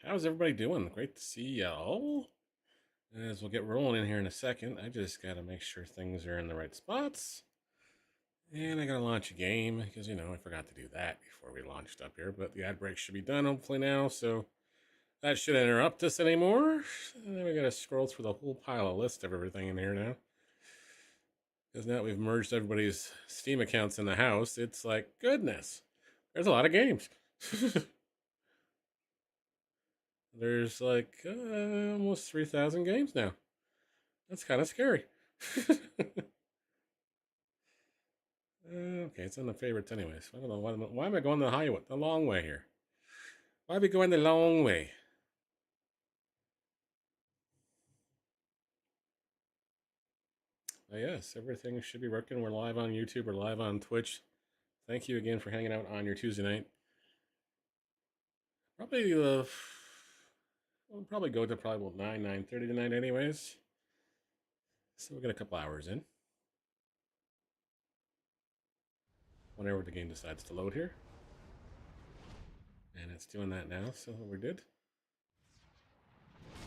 How's everybody doing? Great to see y'all. As we'll get rolling in here in a second, I just got to make sure things are in the right spots. And I got to launch a game because, I forgot to do that before we launched up here. But the ad break should be done hopefully now, so that shouldn't interrupt us anymore. And then we got to scroll through the whole pile of list of everything in here now. Because now we've merged everybody's Steam accounts in the house, it's like, goodness, there's a lot of games. There's like almost 3,000 games now. That's kind of scary. Okay, it's on the favorites anyways. I don't know why am I going the long way here? Why are we going the long way? Yes, everything should be working. We're live on YouTube. We're live on Twitch. Thank you again for hanging out on your Tuesday night. Probably we'll probably go to probably about 9:30 tonight anyways. So we'll get a couple hours in. Whenever the game decides to load here. And it's doing that now, so we're good.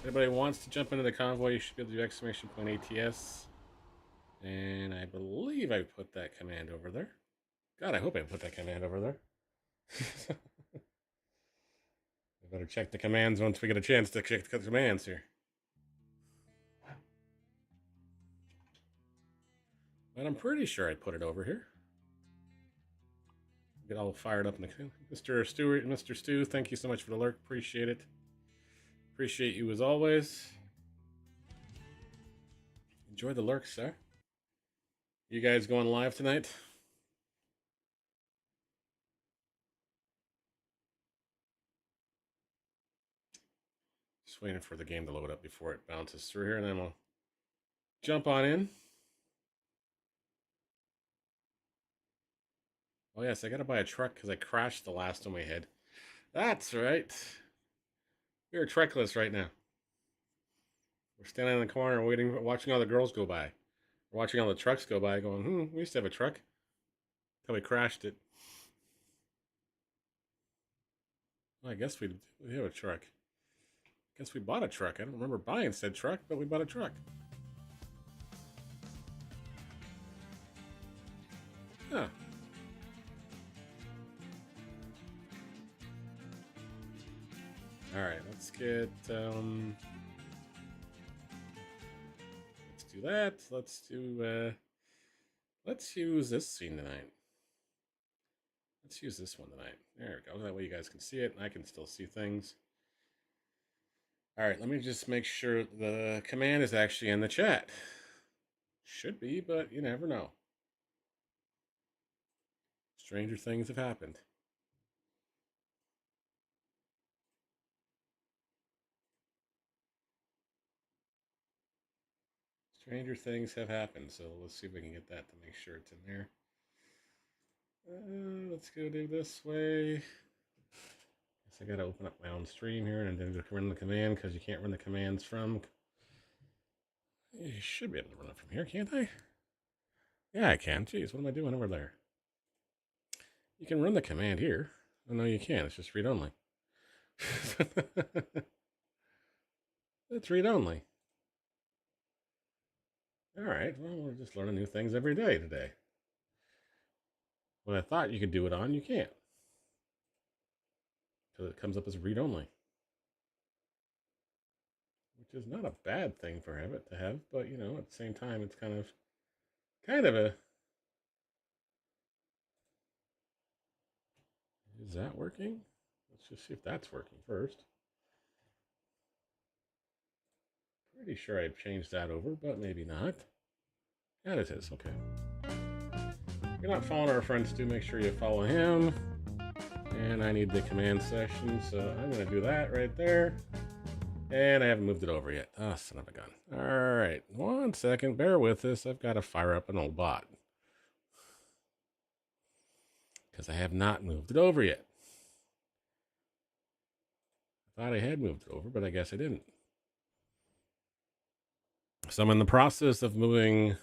If anybody wants to jump into the convoy, you should be able to do exclamation point ATS. And I believe I put that command over there. God, I hope I put that command over there. I better check the commands once we get a chance to check the commands here. But I'm pretty sure I put it over here. Get all fired up in the Mr. Stewart and Mr. Stu, thank you so much for the lurk. Appreciate it. Appreciate you as always. Enjoy the lurk, sir. You guys going live tonight? Just waiting for the game to load up before it bounces through here, and then we'll jump on in. Oh yes, I gotta buy a truck because I crashed the last one we had. That's right. We're trackless right now. We're standing in the corner waiting, watching all the girls go by. We're watching all the trucks go by going, we used to have a truck. Until we crashed it. Well, I guess we have a truck. I guess we bought a truck. I don't remember buying said truck, but we bought a truck. Huh. Alright, let's get, let's do that. Let's use this scene tonight. Let's use this one tonight. There we go. That way you guys can see it and I can still see things. Alright, let me just make sure the command is actually in the chat. Should be, but you never know. Stranger things have happened. Stranger things have happened, so let's see if we can get that to make sure it's in there. Let's go do this way. Guess I gotta open up my own stream here and then just run the command because you can't run the commands from. You should be able to run it from here, can't I? Yeah, I can. Jeez, what am I doing over there? You can run the command here. Oh, no, you can't. It's just read only. It's read only. All right, well, we're just learning new things every day today. What I thought you could do it on, you can't. Because it comes up as read only. Which is not a bad thing for Habit to have, but at the same time, it's kind of a. Is that working? Let's just see if that's working first. Pretty sure I've changed that over, but maybe not. Yeah, it is. Okay. If you're not following our friend Stu, make sure you follow him. And I need the command section, so I'm going to do that right there. And I haven't moved it over yet. Oh, son of a gun. All right, 1 second. Bear with us. I've got to fire up an old bot. Because I have not moved it over yet. I thought I had moved it over, but I guess I didn't. So I'm in the process of moving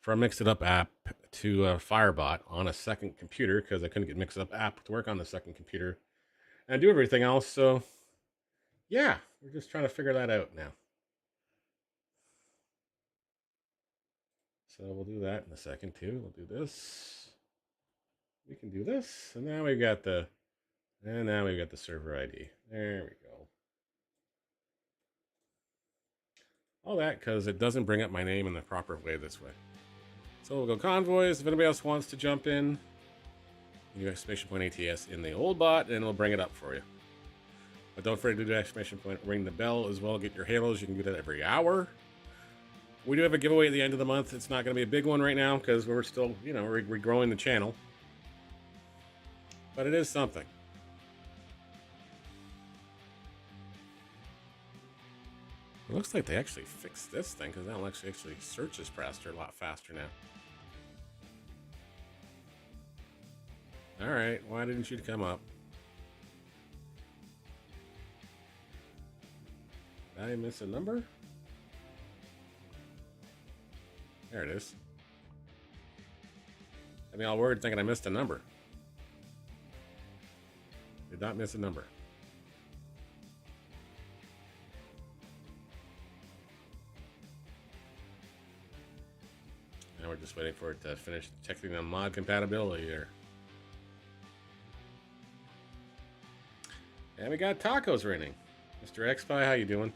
from Mix It Up app to a Firebot on a second computer because I couldn't get Mix It Up app to work on the second computer and do everything else. So Yeah, we're just trying to figure that out now. So we'll do that in a second too. We'll do this. We can do this, and now we've got the server ID. There we go. All that because it doesn't bring up my name in the proper way this way. So we'll go convoys. If anybody else wants to jump in, you do exclamation point ATS in the old bot, and it'll bring it up for you. But don't forget to do exclamation point, ring the bell as well. Get your halos. You can do that every hour. We do have a giveaway at the end of the month. It's not going to be a big one right now because we're still, we're growing the channel. But it is something. It looks like they actually fixed this thing because now actually searches faster, a lot faster now. All right, why didn't you come up? Did I miss a number? There it is. I mean, all worried thinking I missed a number. Did not miss a number. Now we're just waiting for it to finish checking the mod compatibility here. And we got tacos raining. Mr. X-Pie, how you doing?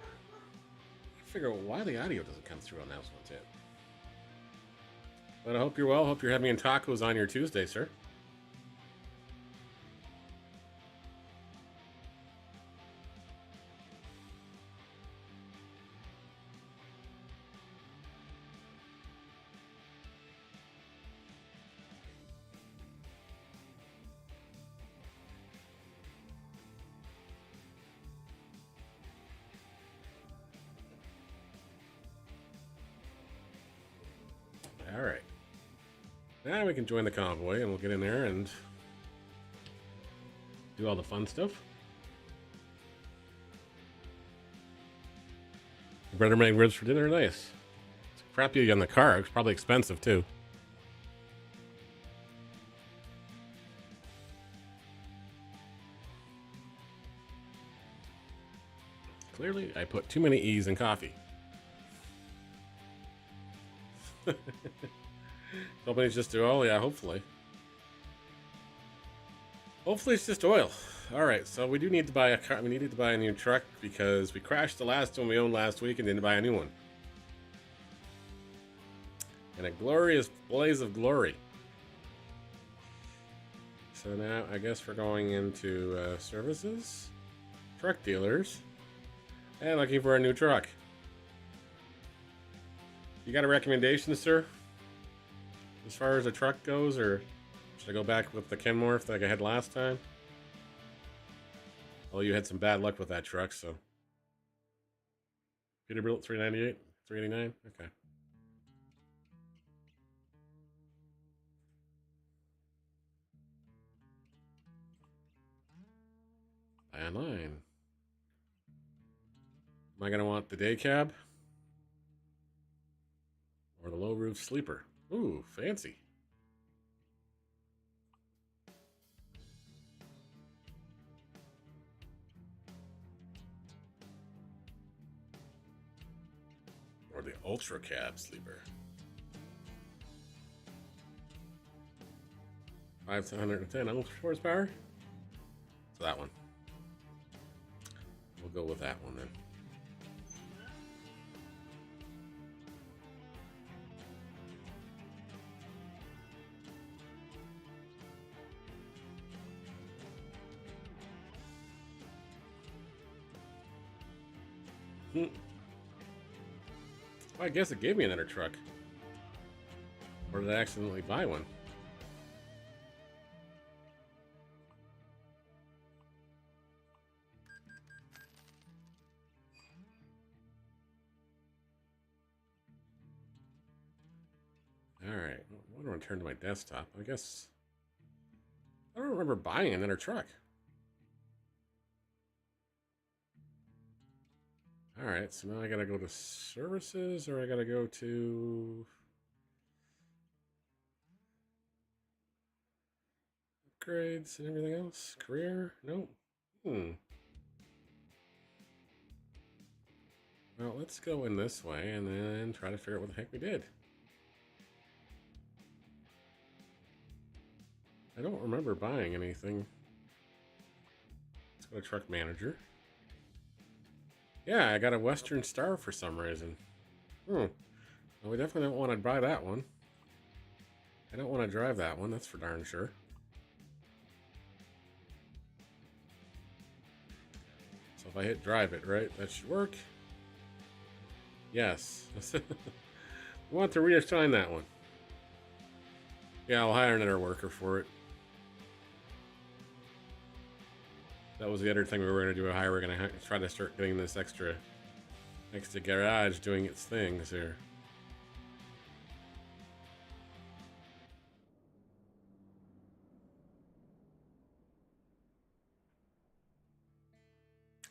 I figure out why the audio doesn't come through on those ones yet. But I hope you're well. Hope you're having tacos on your Tuesday, sir. All right. Now we can join the convoy and we'll get in there and do all the fun stuff. You better make ribs for dinner. Nice. It's crappy on the car. It's probably expensive too. Clearly, I put too many E's in coffee. Hoping it's just oil. Yeah, hopefully. Hopefully it's just oil. All right, so we do need to buy a car. We needed to buy a new truck because we crashed the last one we owned last week and didn't buy a new one. And a glorious blaze of glory. So now I guess we're going into services, truck dealers, and looking for a new truck. You got a recommendation, sir? As far as a truck goes, or should I go back with the Kenmorph like I had last time? Well, you had some bad luck with that truck, so. Peterbilt 398, 389, okay. Buy online. Am I gonna want the day cab? Or the low roof sleeper? Ooh, fancy. Or the ultra cab sleeper. 5 to 110 horsepower. So that one. We'll go with that one then. Well, I guess it gave me another truck. Or did I accidentally buy one? Alright, I want to return to my desktop. I guess I don't remember buying another truck. Alright, so now I gotta go to services, or I gotta go to upgrades and everything else? Career? Nope. Well, let's go in this way and then try to figure out what the heck we did. I don't remember buying anything. Let's go to truck manager. Yeah, I got a Western Star for some reason. Well, we definitely don't want to buy that one. I don't want to drive that one, that's for darn sure. So if I hit drive it, right, that should work. Yes. We want to reassign that one. Yeah, I'll hire another worker for it. That was the other thing we were going to do. We're going to try to start getting this extra garage doing its things here.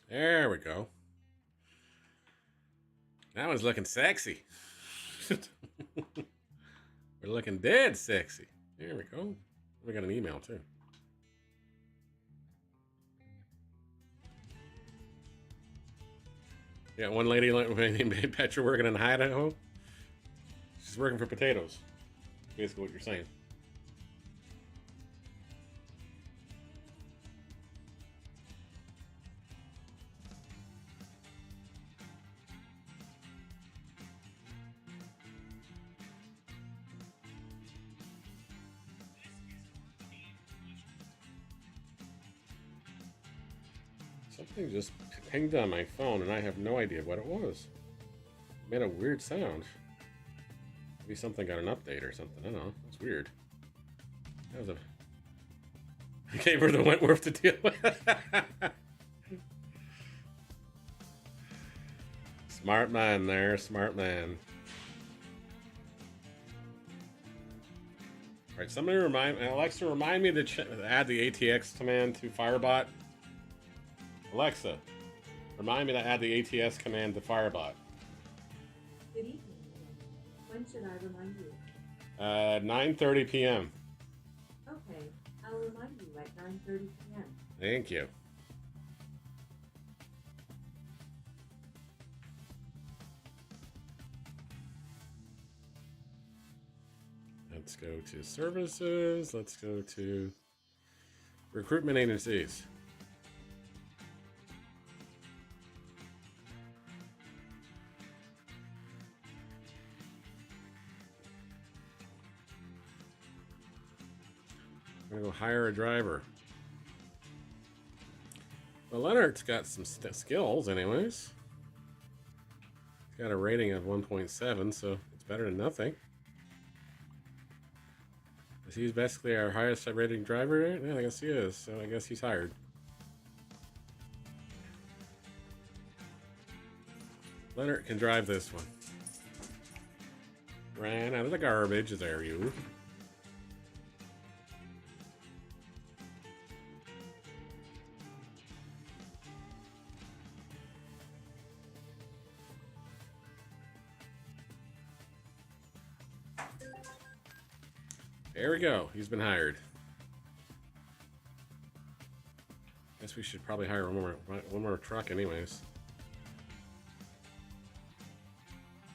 There we go. That one's looking sexy. We're looking dead sexy. There we go. We got an email too. Yeah, one lady named Petra working in Idaho. She's working for potatoes. Basically what you're saying. Something just pinged on my phone and I have no idea what it was. It made a weird sound. Maybe something got an update or something. I don't know. It's weird. That was a... I gave her the Wentworth to deal with. Smart man there. Smart man. Alright, somebody Alexa, remind me to add the ATX command to Firebot. Alexa, remind me to add the ATS command to Firebot. Good evening. When should I remind you? 9:30 p.m. Okay, I'll remind you at 9:30 p.m. Thank you. Let's go to services. Let's go to recruitment agencies. I'm gonna go hire a driver. Well, Leonard's got some skills anyways. He's got a rating of 1.7, so it's better than nothing. He's basically our highest rating driver, right? Yeah, I guess he is, so I guess he's hired. Leonard can drive this one. Ran out of the garbage, there you. There we go. He's been hired. Guess we should probably hire one more truck anyways.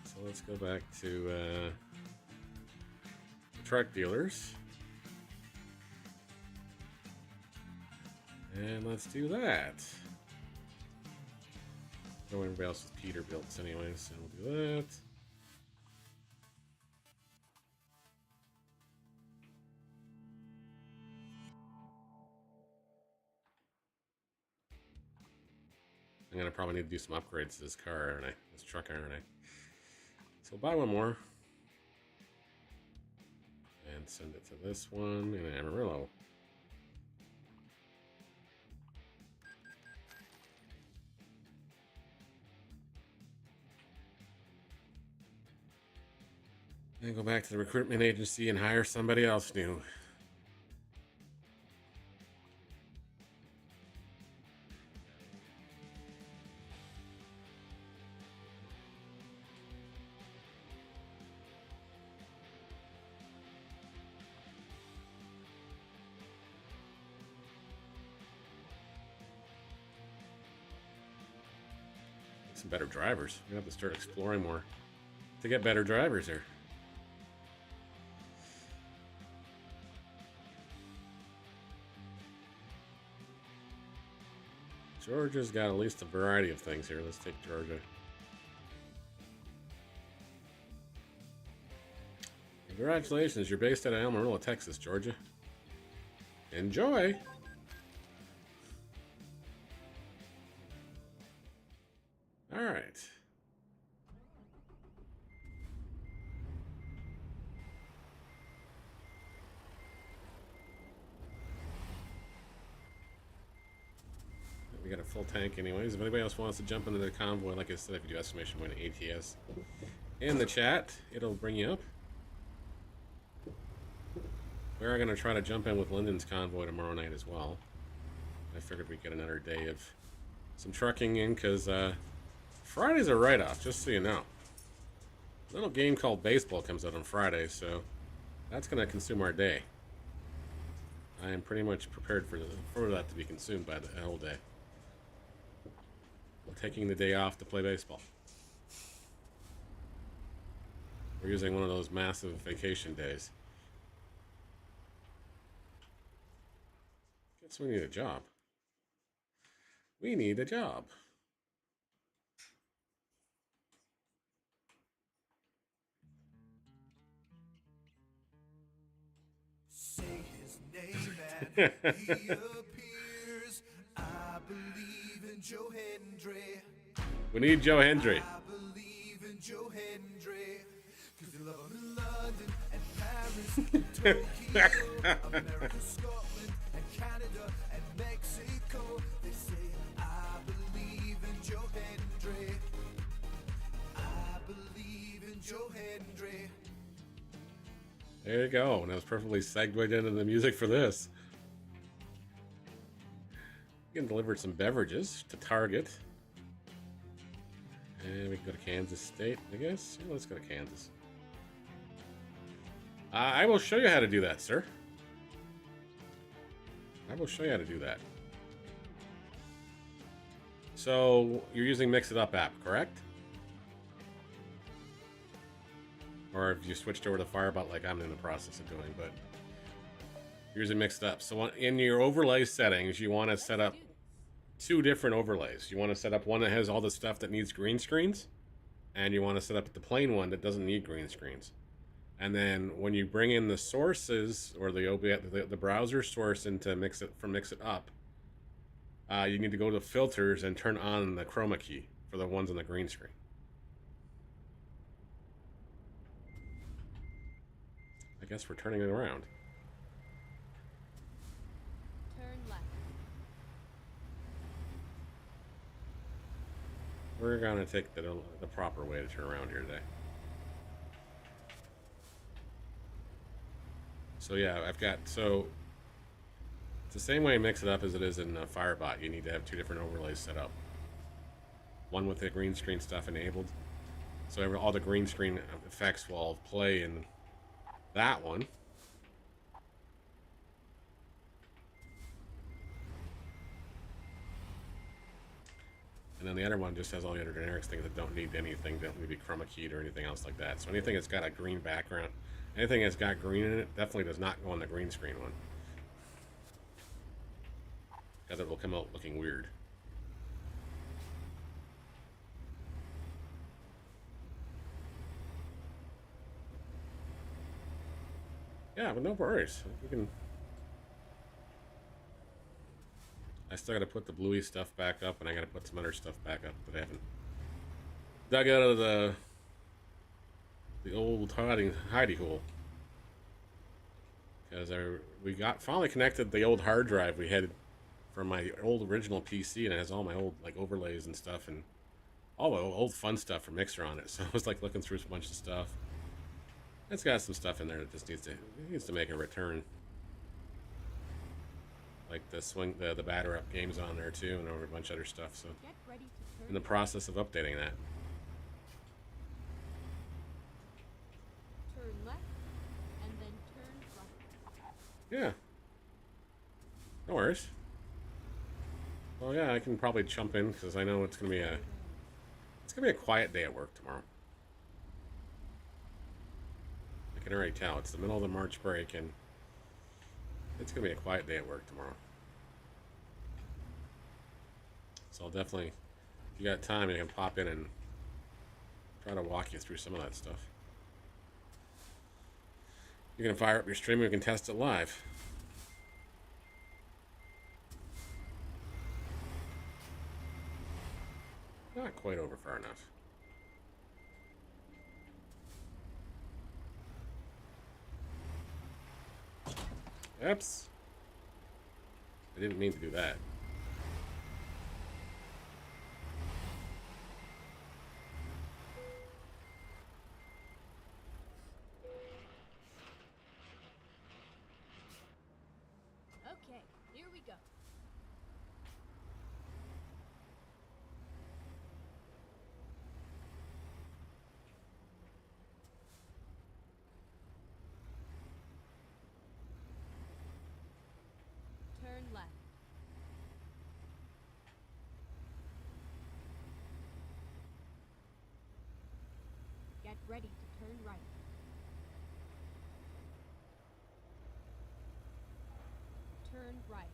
So let's go back to truck dealers. And let's do that. No, everybody else with Peterbilts anyways, so we'll do that. I'm gonna probably need to do some upgrades to this car, aren't I? This truck, aren't I? So buy one more. And send it to this one in Amarillo. And go back to the recruitment agency and hire somebody else new. some better drivers. We have to start exploring more to get better drivers here. Georgia's got at least a variety of things here. Let's take Georgia. Congratulations, you're based out of Amarillo, Texas, Georgia. Enjoy! Alright. We got a full tank anyways. If anybody else wants to jump into the convoy, like I said, if you do exclamation point ATS in the chat, it'll bring you up. We are going to try to jump in with Lyndon's convoy tomorrow night as well. I figured we'd get another day of some trucking in, because Friday's a write-off, just so you know. A little game called baseball comes out on Friday, so that's going to consume our day. I am pretty much prepared for that to be consumed by the whole day. We're taking the day off to play baseball. We're using one of those massive vacation days. Guess we need a job. We need a job. Say his name and he appears. I believe in Joe Hendry. We need Joe Hendry. I believe in Joe Hendry. Cause they love him in London and Paris and Tokyo, America, Scotland and Canada and Mexico. They say, I believe in Joe Hendry. I believe in Joe Hendry. There you go. And I was perfectly segued into the music for this. We can deliver some beverages to Target. And we can go to Kansas State, I guess. Yeah, let's go to Kansas. I will show you how to do that, sir. I will show you how to do that. So, you're using Mix It Up app, correct? Or if you switched over to Firebot like I'm in the process of doing, but you're using Mix It Up. So in your overlay settings, you want to set up two different overlays. You want to set up one that has all the stuff that needs green screens, and you want to set up the plain one that doesn't need green screens. And then when you bring in the sources or the browser source into Mix It Up, you need to go to filters and turn on the chroma key for the ones on the green screen. I guess we're turning it around. Turn left. We're gonna take the proper way to turn around here today. So yeah, it's the same way Mix It Up as it is in Firebot. You need to have two different overlays set up. One with the green screen stuff enabled, so all the green screen effects will play in that one. And then the other one just has all the other generics things that don't need anything, don't need to be chroma keyed or anything else like that. So anything that's got a green background, anything that's got green in it, definitely does not go on the green screen one, because it will come out looking weird. Yeah, but no worries. We can. I still got to put the bluey stuff back up, and I got to put some other stuff back up that I haven't dug out of the old hidey hole. Because we got finally connected the old hard drive we had from my old original PC, and it has all my old overlays and stuff, and all the old fun stuff from Mixer on it. So I was looking through a bunch of stuff. It's got some stuff in there that just needs to make a return. Like the batter up games on there too, and over a bunch of other stuff. So Get ready to turn in the process of updating that. Turn left and then turn right. Yeah. No worries. Well, yeah, I can probably jump in because I know it's going to be It's gonna be a quiet day at work tomorrow. I can already tell. It's the middle of the March break, and it's gonna be a quiet day at work tomorrow. So I'll definitely, if you got time, you can pop in and try to walk you through some of that stuff. You can fire up your stream and we can test it live. Not quite over far enough. Oops. I didn't mean to do that. Okay, here we go. Turn left. Get ready to turn right. Turn right.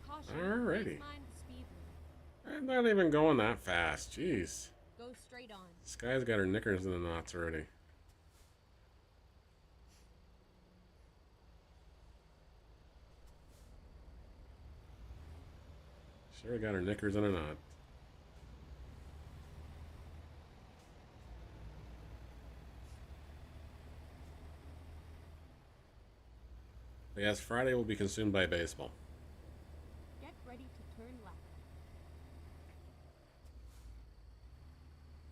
Caution. Alrighty. Please mind the speed limit. I'm not even going that fast. Jeez. Go straight on. This guy's got her knickers in the knots already. Sure got her knickers in a knot. But yes, Friday will be consumed by baseball. Get ready to turn left.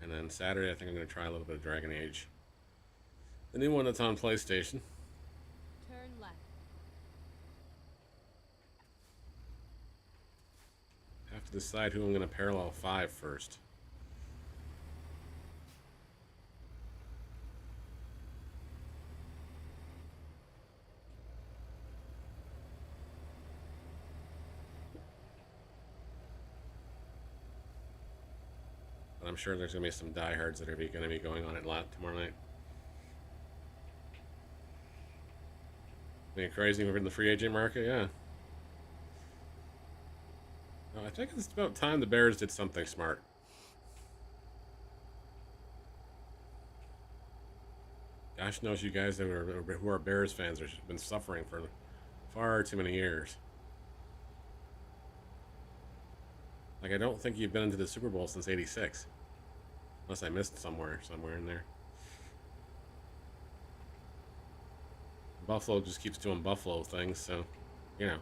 And then Saturday, I think I'm going to try a little bit of Dragon Age. The new one that's on PlayStation. Turn left. Have to decide who I'm going to parallel 5 first. But I'm sure there's going to be some diehards that are going to be going on it a lot tomorrow night. Being crazy over in the free agent market, yeah. No, I think it's about time the Bears did something smart. Gosh knows you guys who are Bears fans have been suffering for far too many years. Like, I don't think you've been into the Super Bowl since '86. Unless I missed somewhere in there. Buffalo just keeps doing Buffalo things, so, you know.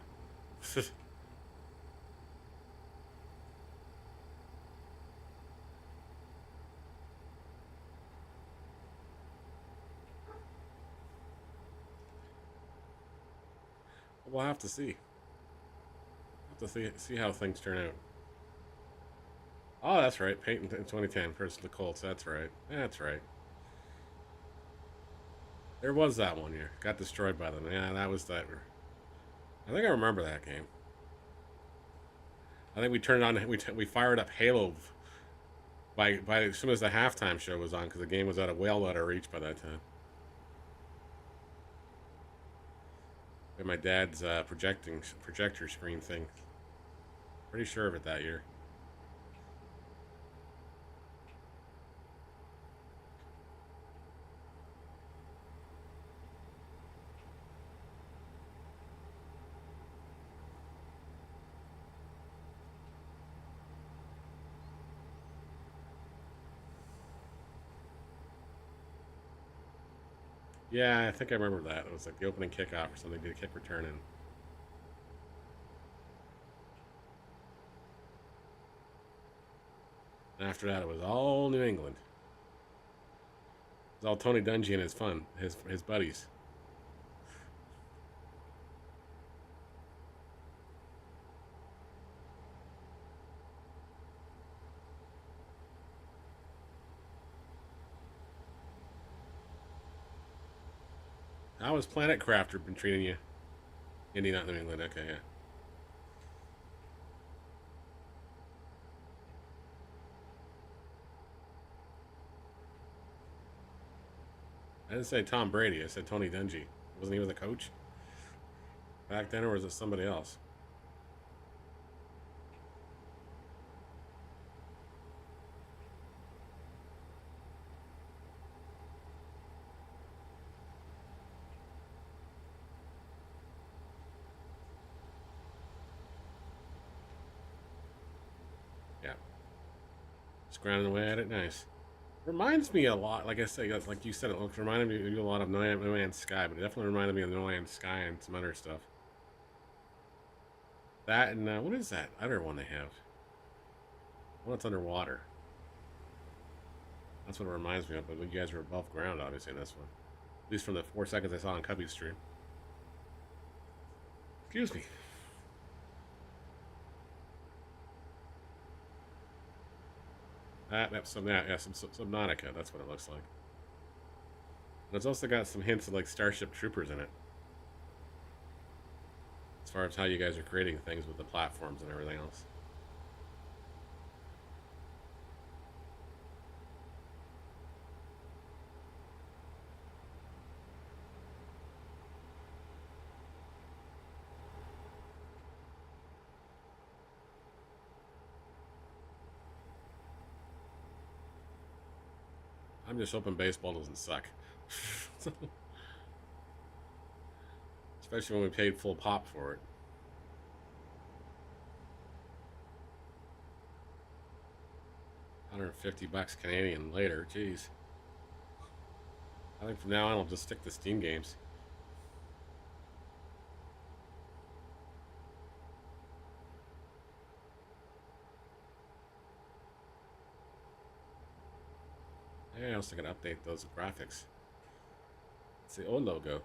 We'll have to see. Have to see how things turn out. Oh, that's right. Peyton in 2010 versus the Colts. That's right. That's right. There was that one year. Got destroyed by them. Yeah, that was that. I think I remember that game. I think we turned on. We fired up Halo by as soon as the halftime show was on because the game was well out of reach by that time. And my dad's projector screen thing. Pretty sure of it that year. Yeah, I think I remember that. It was like the opening kickoff or something. Did a kick return in. And after that, it was all New England. It was all Tony Dungy and his buddies. How has Planet Crafter been treating you? Indy, not New England. Okay, yeah. I didn't say Tom Brady. I said Tony Dungy. Wasn't he the coach back then, or was it somebody else? Yeah. Just grinding away at it. Nice. Reminds me a lot, like I said, like you said, it looks reminded me of a lot of No Man's Sky, but it definitely reminded me of No Man's Sky and some other stuff. That and what is that other one they have? Well, it's underwater. That's what it reminds me of. But you guys are above ground, obviously, in this one. At least from the 4 seconds I saw on Cubby's stream. Excuse me. Subnautica. That's what it looks like. And it's also got some hints of like Starship Troopers in it. As far as how you guys are creating things with the platforms and everything else. I'm just hoping baseball doesn't suck. Especially when we paid full pop for it. $150 Canadian later, jeez. I think from now on I'll just stick to Steam games. Yeah, I also gotta update those graphics. It's the old logo.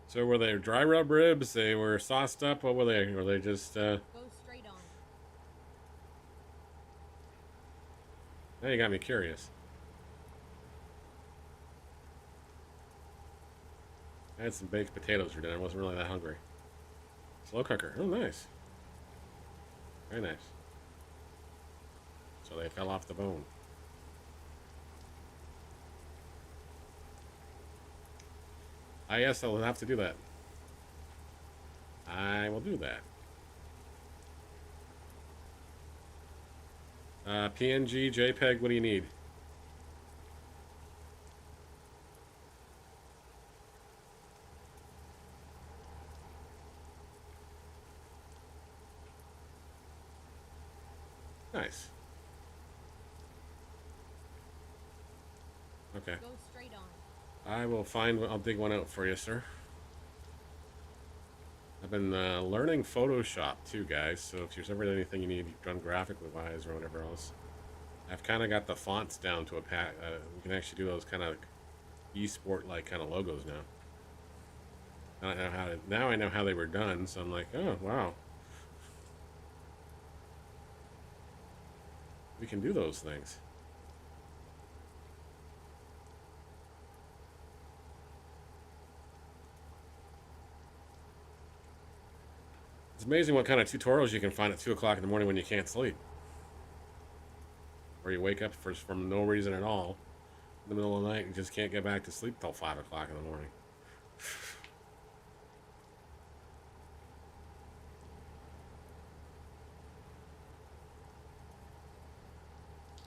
So were they dry rub ribs? They were sauced up? What were they? Were they just Go straight on. Now you got me curious. I had some baked potatoes for dinner. I wasn't really that hungry. Slow cooker. Oh, nice. Very nice. So they fell off the bone. Yes, I will have to do that. I will do that. PNG, JPEG, what do you need? Nice. Okay. Go straight on. I will find, I'll dig one out for you, sir. I've been learning Photoshop too, guys, so if there's ever anything you need done graphically wise or whatever else, I've kind of got the fonts down to a pat. We can actually do those kind of e-sport like kind of logos now. Now I know how they were done, so I'm like, oh wow, we can do those things. It's amazing what kind of tutorials you can find at 2 o'clock in the morning when you can't sleep. Or you wake up from no reason at all in the middle of the night and just can't get back to sleep till 5 o'clock in the morning.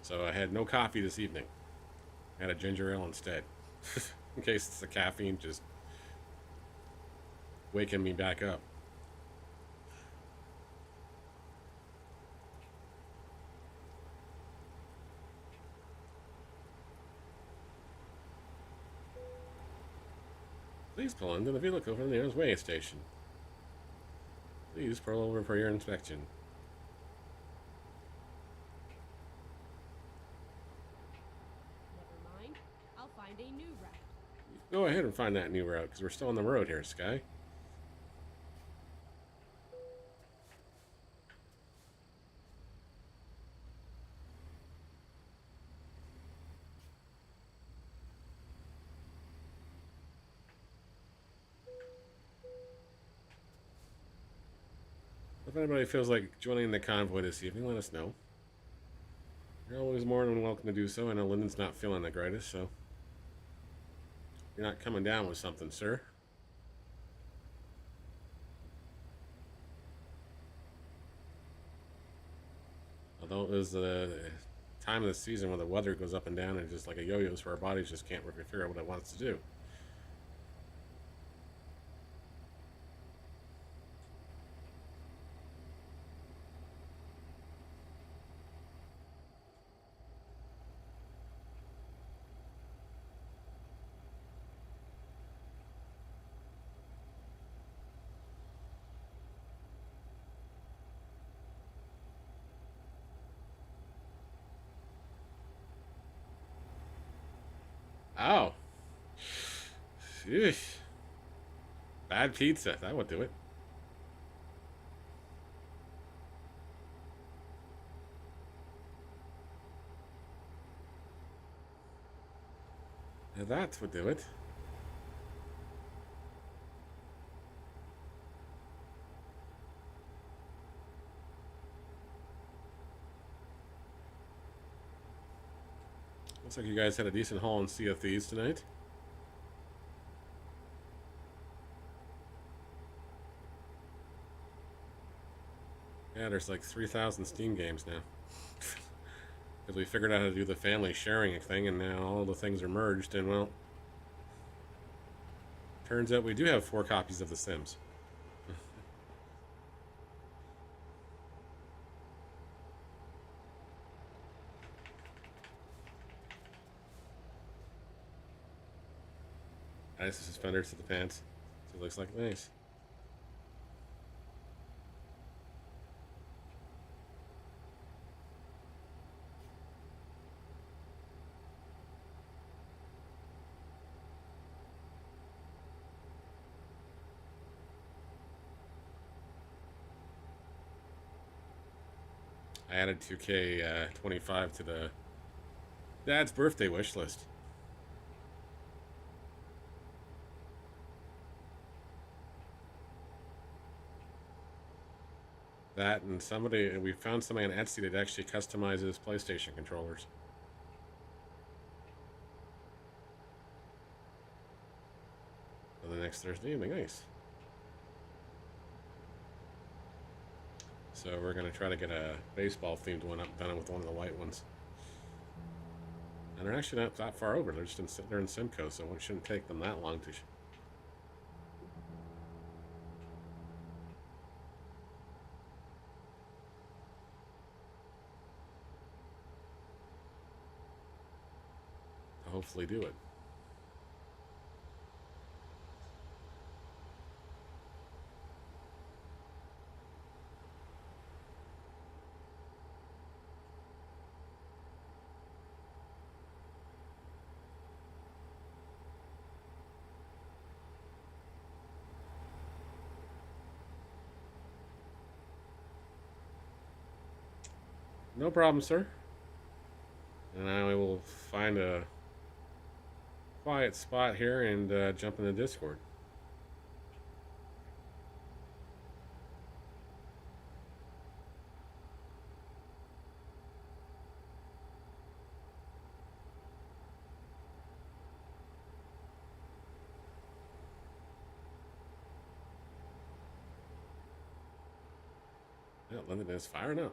So I had no coffee this evening. I had a ginger ale instead. In case it's the caffeine just waking me back up. Please pull into the vehicle from the nearest weigh station. Please pull over for your inspection. Never mind. I'll find a new route. Go ahead and find that new route, because we're still on the road here, Sky. If anybody feels like joining the convoy this evening, let us know. You're always more than welcome to do so. I know Lyndon's not feeling the greatest, so you're not coming down with something, sir. Although it was the time of the season where the weather goes up and down and just like a yo-yo, so our bodies just can't really figure out what it wants to do. Oh. Sheesh. Bad pizza. That would do it. Yeah, that would do it. Looks like you guys had a decent haul in Sea of Thieves tonight. Yeah, there's like 3,000 Steam games now. Because we figured out how to do the family sharing thing, and now all the things are merged, and well, turns out we do have 4 copies of The Sims. Nice suspenders to the pants. So it looks like nice. I added 2K25 to the Dad's birthday wish list. That and we found somebody on Etsy that actually customizes PlayStation controllers. For the next Thursday evening, nice. So we're gonna try to get a baseball themed one up done with one of the white ones. And they're actually not that far over. They're just they're in Simcoe, so it shouldn't take them that long to. Hopefully do it. No problem, sir. And I will find a quiet spot here and jump in the Discord. Yeah, London is firing up.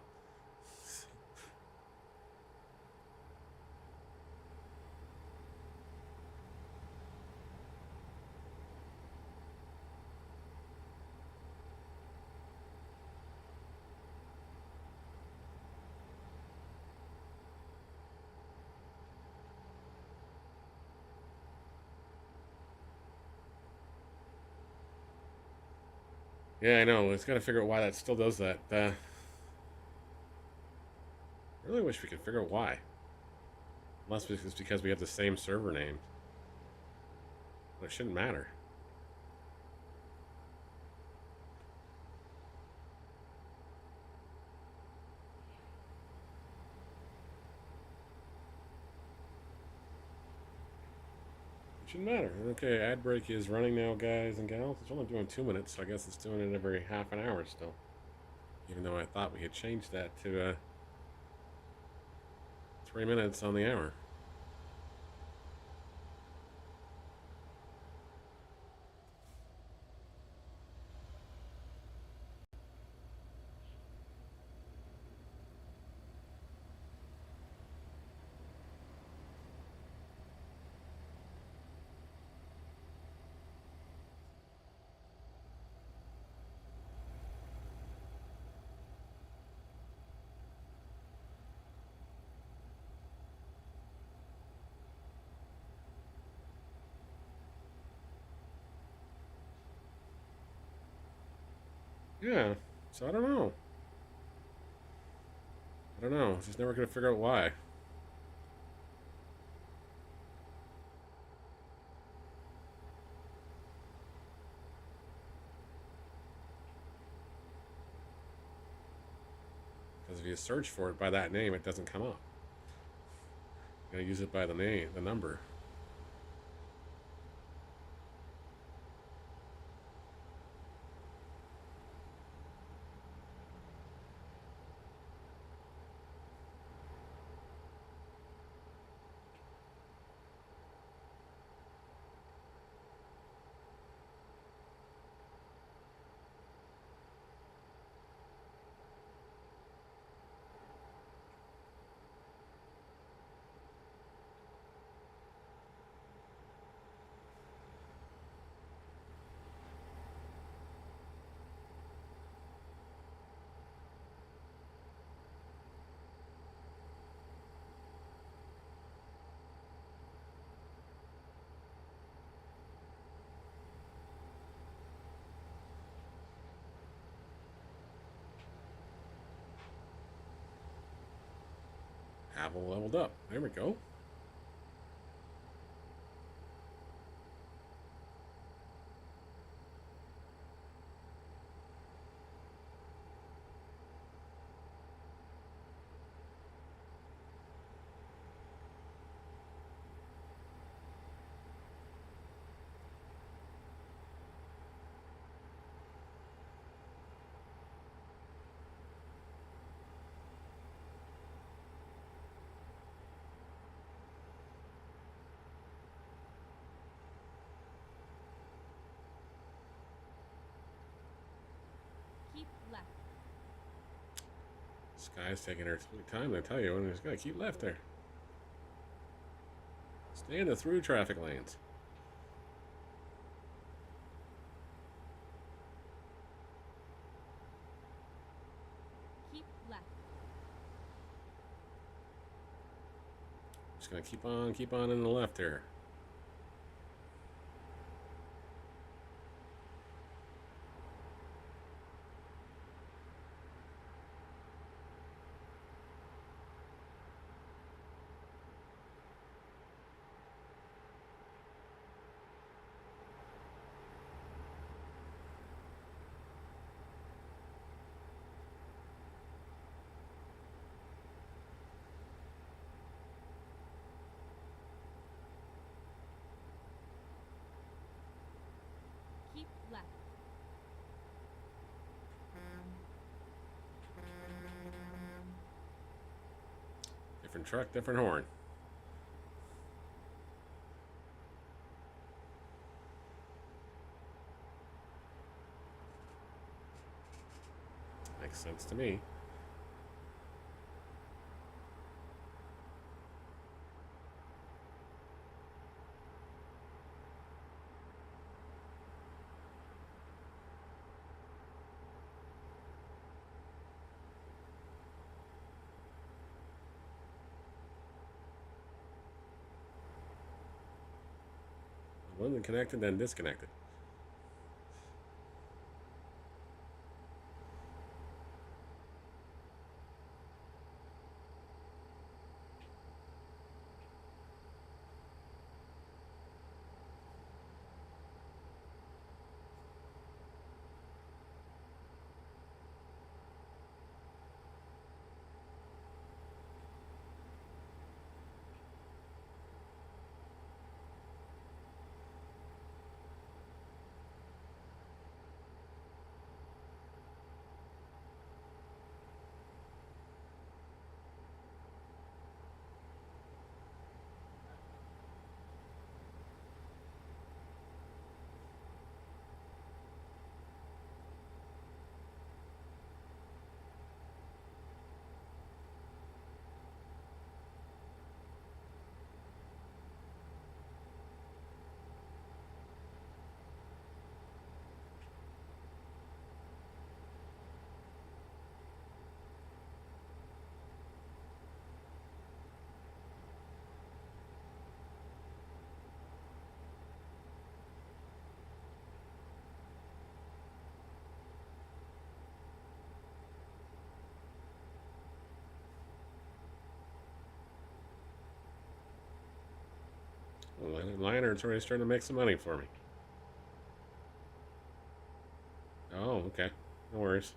Yeah, I know. It's got to figure out why that still does that. I really wish we could figure out why. Unless it's because we have the same server name. But it shouldn't matter. It shouldn't matter. Okay, ad break is running now, guys and gals. It's only doing 2 minutes, so I guess it's doing it every half an hour still. Even though I thought we had changed that to 3 minutes on the hour. Yeah, so I don't know. I don't know. Just never gonna figure out why. Because if you search for it by that name, it doesn't come up. You gotta use it by the name, the number. Have leveled up. There we go. Keep left. Sky's taking her sweet time, I tell you, and just gotta keep left there. Stay in the through traffic lanes. Keep left. Just gonna keep on in the left here. Keep left. Different truck, different horn. Makes sense to me. One connected, then disconnected. Lionheart's already starting to make some money for me. Oh, okay. No worries.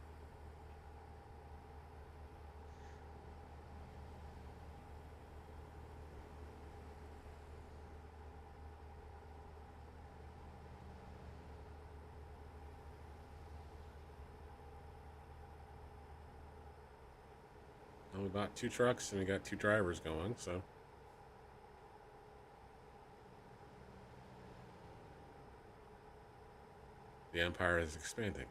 Well, we bought 2 trucks and we got 2 drivers going, so. The empire is expanding.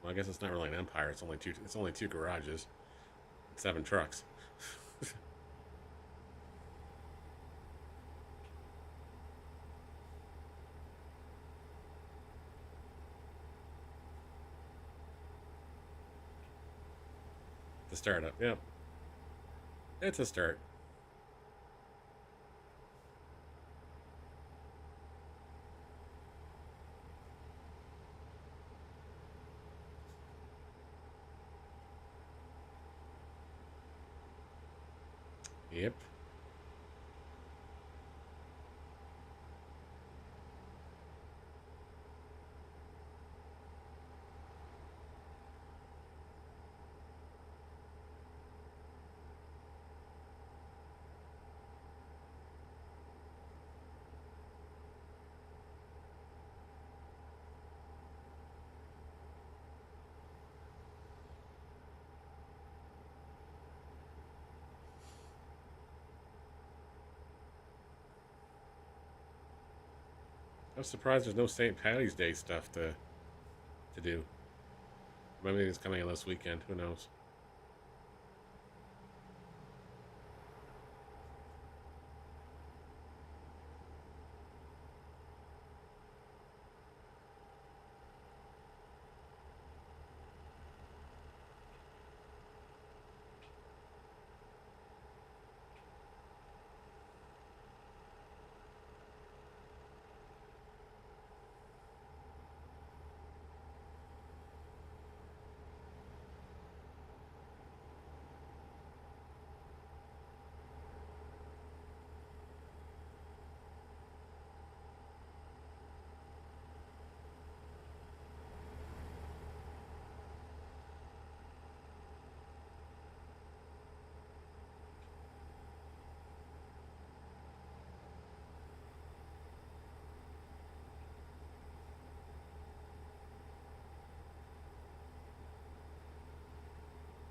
Well, I guess it's not really an empire. It's only 2. It's only 2 garages, and 7 trucks. The startup. Yep. It's a start. Yep. I'm surprised there's no St. Patty's Day stuff to do. Maybe it's coming in this weekend. Who knows?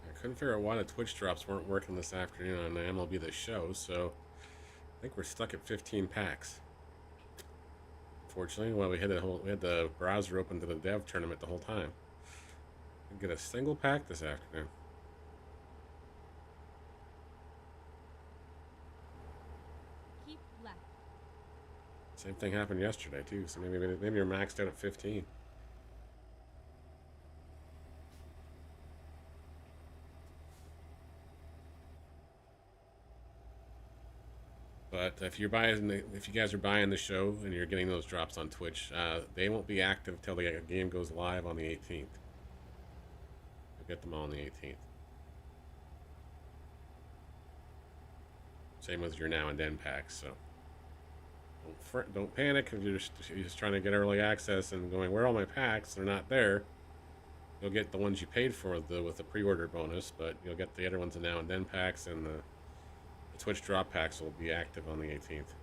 I couldn't figure out why the Twitch drops weren't working this afternoon on the MLB The Show, so I think we're stuck at 15 packs. Fortunately, well, we had the browser open to the dev tournament the whole time. Didn't get a single pack this afternoon. Keep left. Same thing happened yesterday too, so maybe you're maxed out at 15. But if you guys are buying the show and you're getting those drops on Twitch, they won't be active till the game goes live on the 18th. You'll get them all on the 18th. Same with your now and then packs. So don't panic if you're just trying to get early access and going, where are all my packs? They're not there. You'll get the ones you paid for with the pre-order bonus, but you'll get the other ones, the now and then packs, and the Twitch drop packs will be active on the 18th.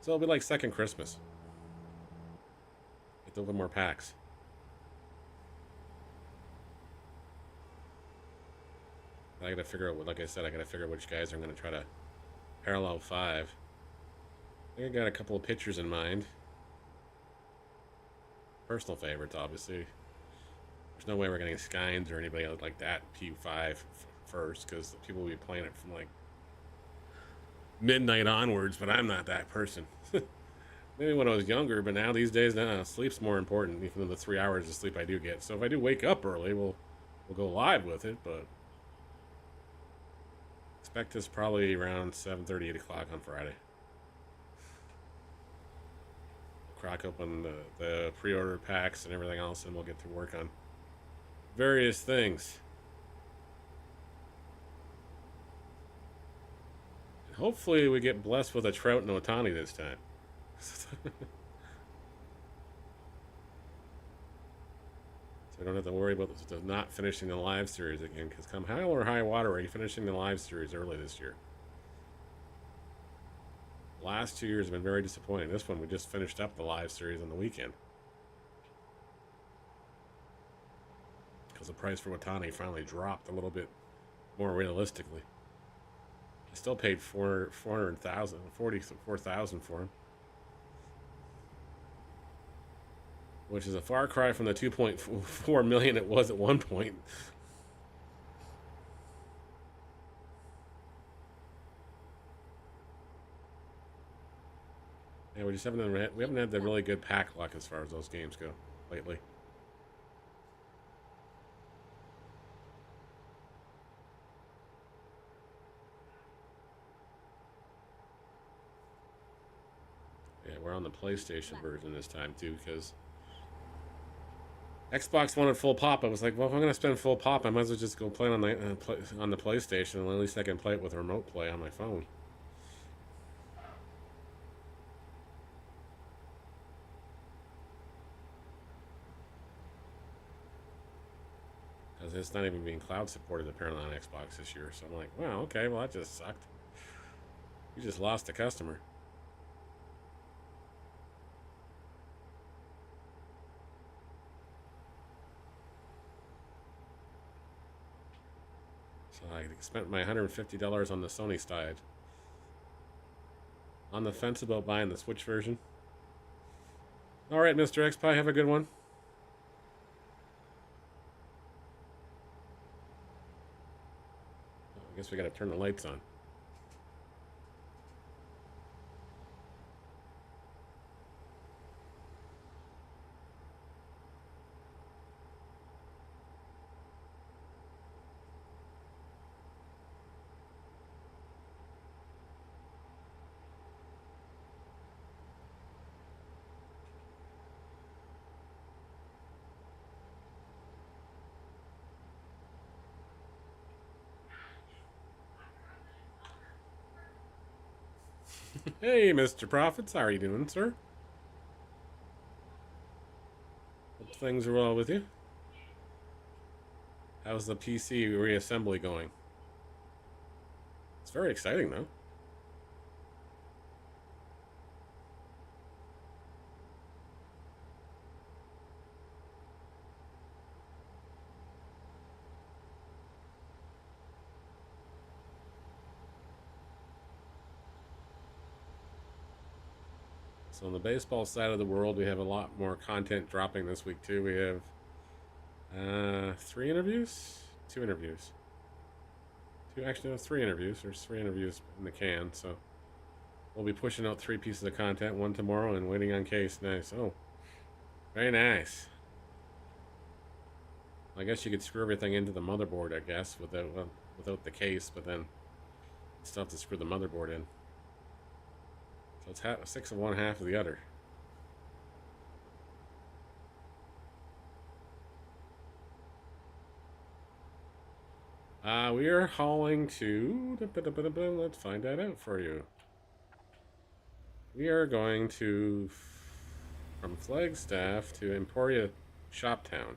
So it'll be like second Christmas. Get a little more packs. I gotta figure out, like I said, I gotta figure out which guys I'm gonna try to parallel 5. I think I got a couple of pitchers in mind. Personal favorites, obviously. There's no way we're getting Skynes or anybody like that P5 first, because people will be playing it from like midnight onwards, but I'm not that person. Maybe when I was younger, but now these days, sleep's more important, even though the 3 hours of sleep I do get. So if I do wake up early, we'll go live with it, but expect this probably around 7:30, 8 o'clock on Friday. Crack open the pre-order packs and everything else, and we'll get to work on various things. Hopefully we get blessed with a Trout and Otani this time. So I don't have to worry about not finishing the live series again, because come hell or high water, are you finishing the live series early this year? The last 2 years have been very disappointing. This one, we just finished up the live series on the weekend. Because the price for Watani finally dropped a little bit more realistically. I still paid $44,000 for him. Which is a far cry from the $2.4 million it was at one point. Yeah, we haven't had the really good pack luck as far as those games go lately. Yeah, we're on the PlayStation version this time too, because Xbox wanted full pop. I was like, well, if I'm going to spend full pop, I might as well just go play it on the PlayStation, and at least I can play it with remote play on my phone. Because it's not even being cloud supported apparently on Xbox this year. So I'm like, wow, okay, well that just sucked. You just lost a customer. So I spent my $150 on the Sony side. On the fence about buying the Switch version. Alright, Mr. X-Pie, have a good one. I guess we gotta turn the lights on. Hey, Mr. Profits, how are you doing, sir? Hope things are well with you. How's the PC reassembly going? It's very exciting, though. So on the baseball side of the world, we have a lot more content dropping this week, too. We have 3 interviews? 2 interviews. Actually, no, 3 interviews. There's 3 interviews in the can, so we'll be pushing out 3 pieces of content, one tomorrow and waiting on case. Nice. Oh, very nice. I guess you could screw everything into the motherboard, I guess, without the case, but then you still have to screw the motherboard in. So it's 6 of one, half of the other. We are hauling to... Let's find that out for you. We are going to... From Flagstaff to Emporia Shoptown.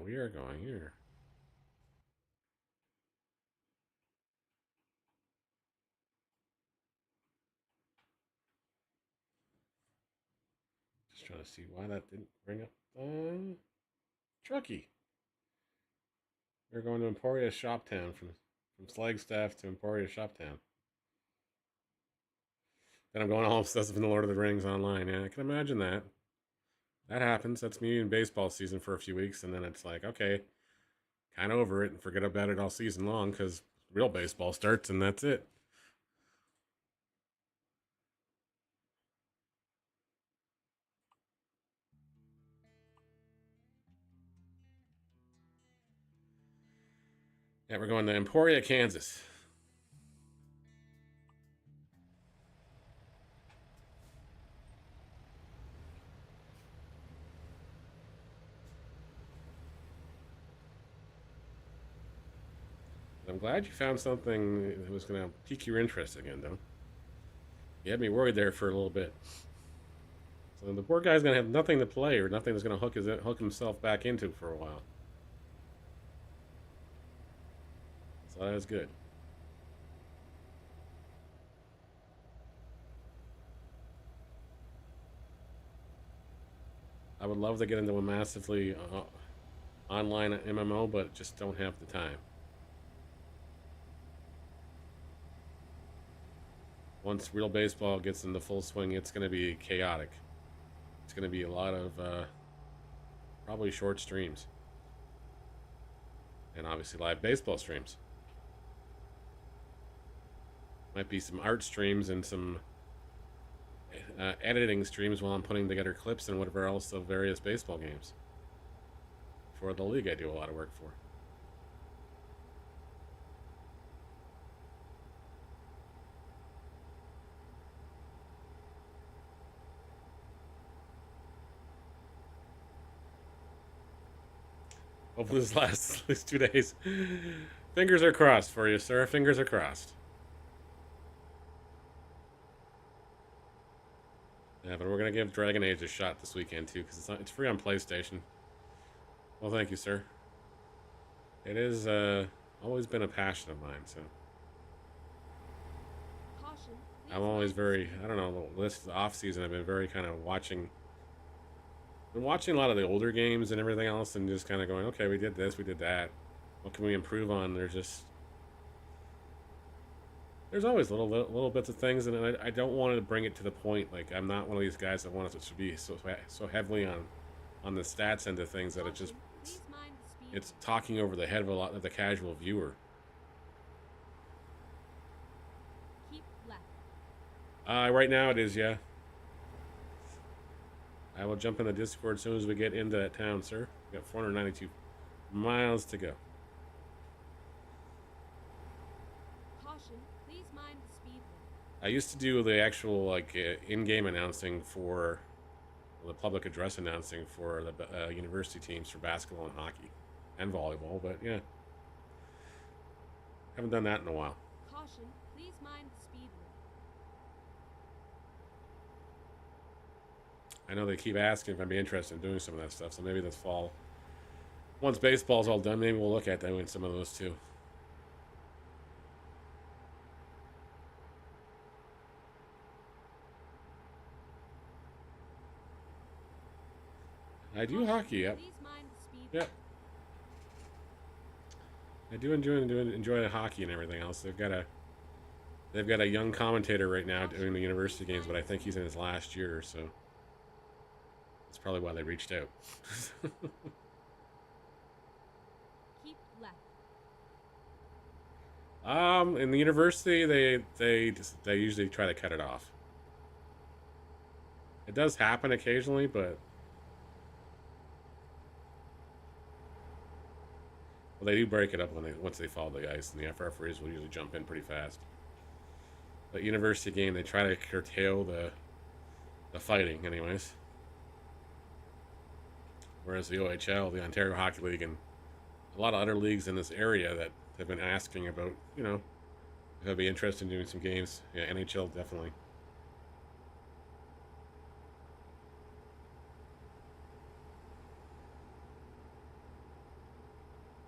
We are going here. Just trying to see why that didn't bring up Truckee. We're going to Emporia Shoptown from Flagstaff to Emporia Shoptown. Then I'm going all obsessive in the Lord of the Rings online. Yeah, I can imagine that. That happens. That's me in baseball season for a few weeks, and then it's like, okay, kind of over it and forget about it all season long because real baseball starts and that's it. Yeah, we're going to Emporia, Kansas. I'm glad you found something that was going to pique your interest again, though. You had me worried there for a little bit. So the poor guy's going to have nothing to play or nothing that's going to hook himself back into for a while. So that was good. I would love to get into a massively online MMO, but just don't have the time. Once real baseball gets into full swing, it's going to be chaotic. It's going to be a lot of probably short streams. And obviously live baseball streams. Might be some art streams and some editing streams while I'm putting together clips and whatever else of various baseball games. For the league I do a lot of work for. Hopefully this lasts at least 2 days. Fingers are crossed for you, sir. Fingers are crossed. Yeah, but we're going to give Dragon Age a shot this weekend, too, because it's free on PlayStation. Well, thank you, sir. It is always been a passion of mine, so. Caution. I'm always very, I don't know, this off-season I've been very kind of watching a lot of the older games and everything else and just kind of going, okay, we did this, we did that. What can we improve on? There's always little bits of things, and I don't want to bring it to the point, like, I'm not one of these guys that wants it to be so heavily on the stats end of things that Please mind the speed. it's talking over the head of a lot of the casual viewer. Keep left. Right now it is, yeah. I will jump in the Discord as soon as we get into that town, sir. We got 492 miles to go. Caution. Please mind the speed limit. I used to do the actual in-game announcing for the public address announcing for the university teams for basketball and hockey and volleyball, but yeah, haven't done that in a while. Caution. Please mind the speed limit. I know they keep asking if I'd be interested in doing some of that stuff, so maybe this fall, once baseball's all done, maybe we'll look at doing some of those too. I do hockey, yep. Please mind the speed Yep. I do enjoy hockey and everything else. They've got a young commentator right now doing the university games, but I think he's in his last year, so that's probably why they reached out. Keep left. In the university, they usually try to cut it off. It does happen occasionally, but well, they do break it up once they follow the ice, and the referees will usually jump in pretty fast. But university game, they try to curtail the fighting, anyways. Whereas the OHL, the Ontario Hockey League, and a lot of other leagues in this area that have been asking about, if I'd be interested in doing some games. Yeah, NHL definitely.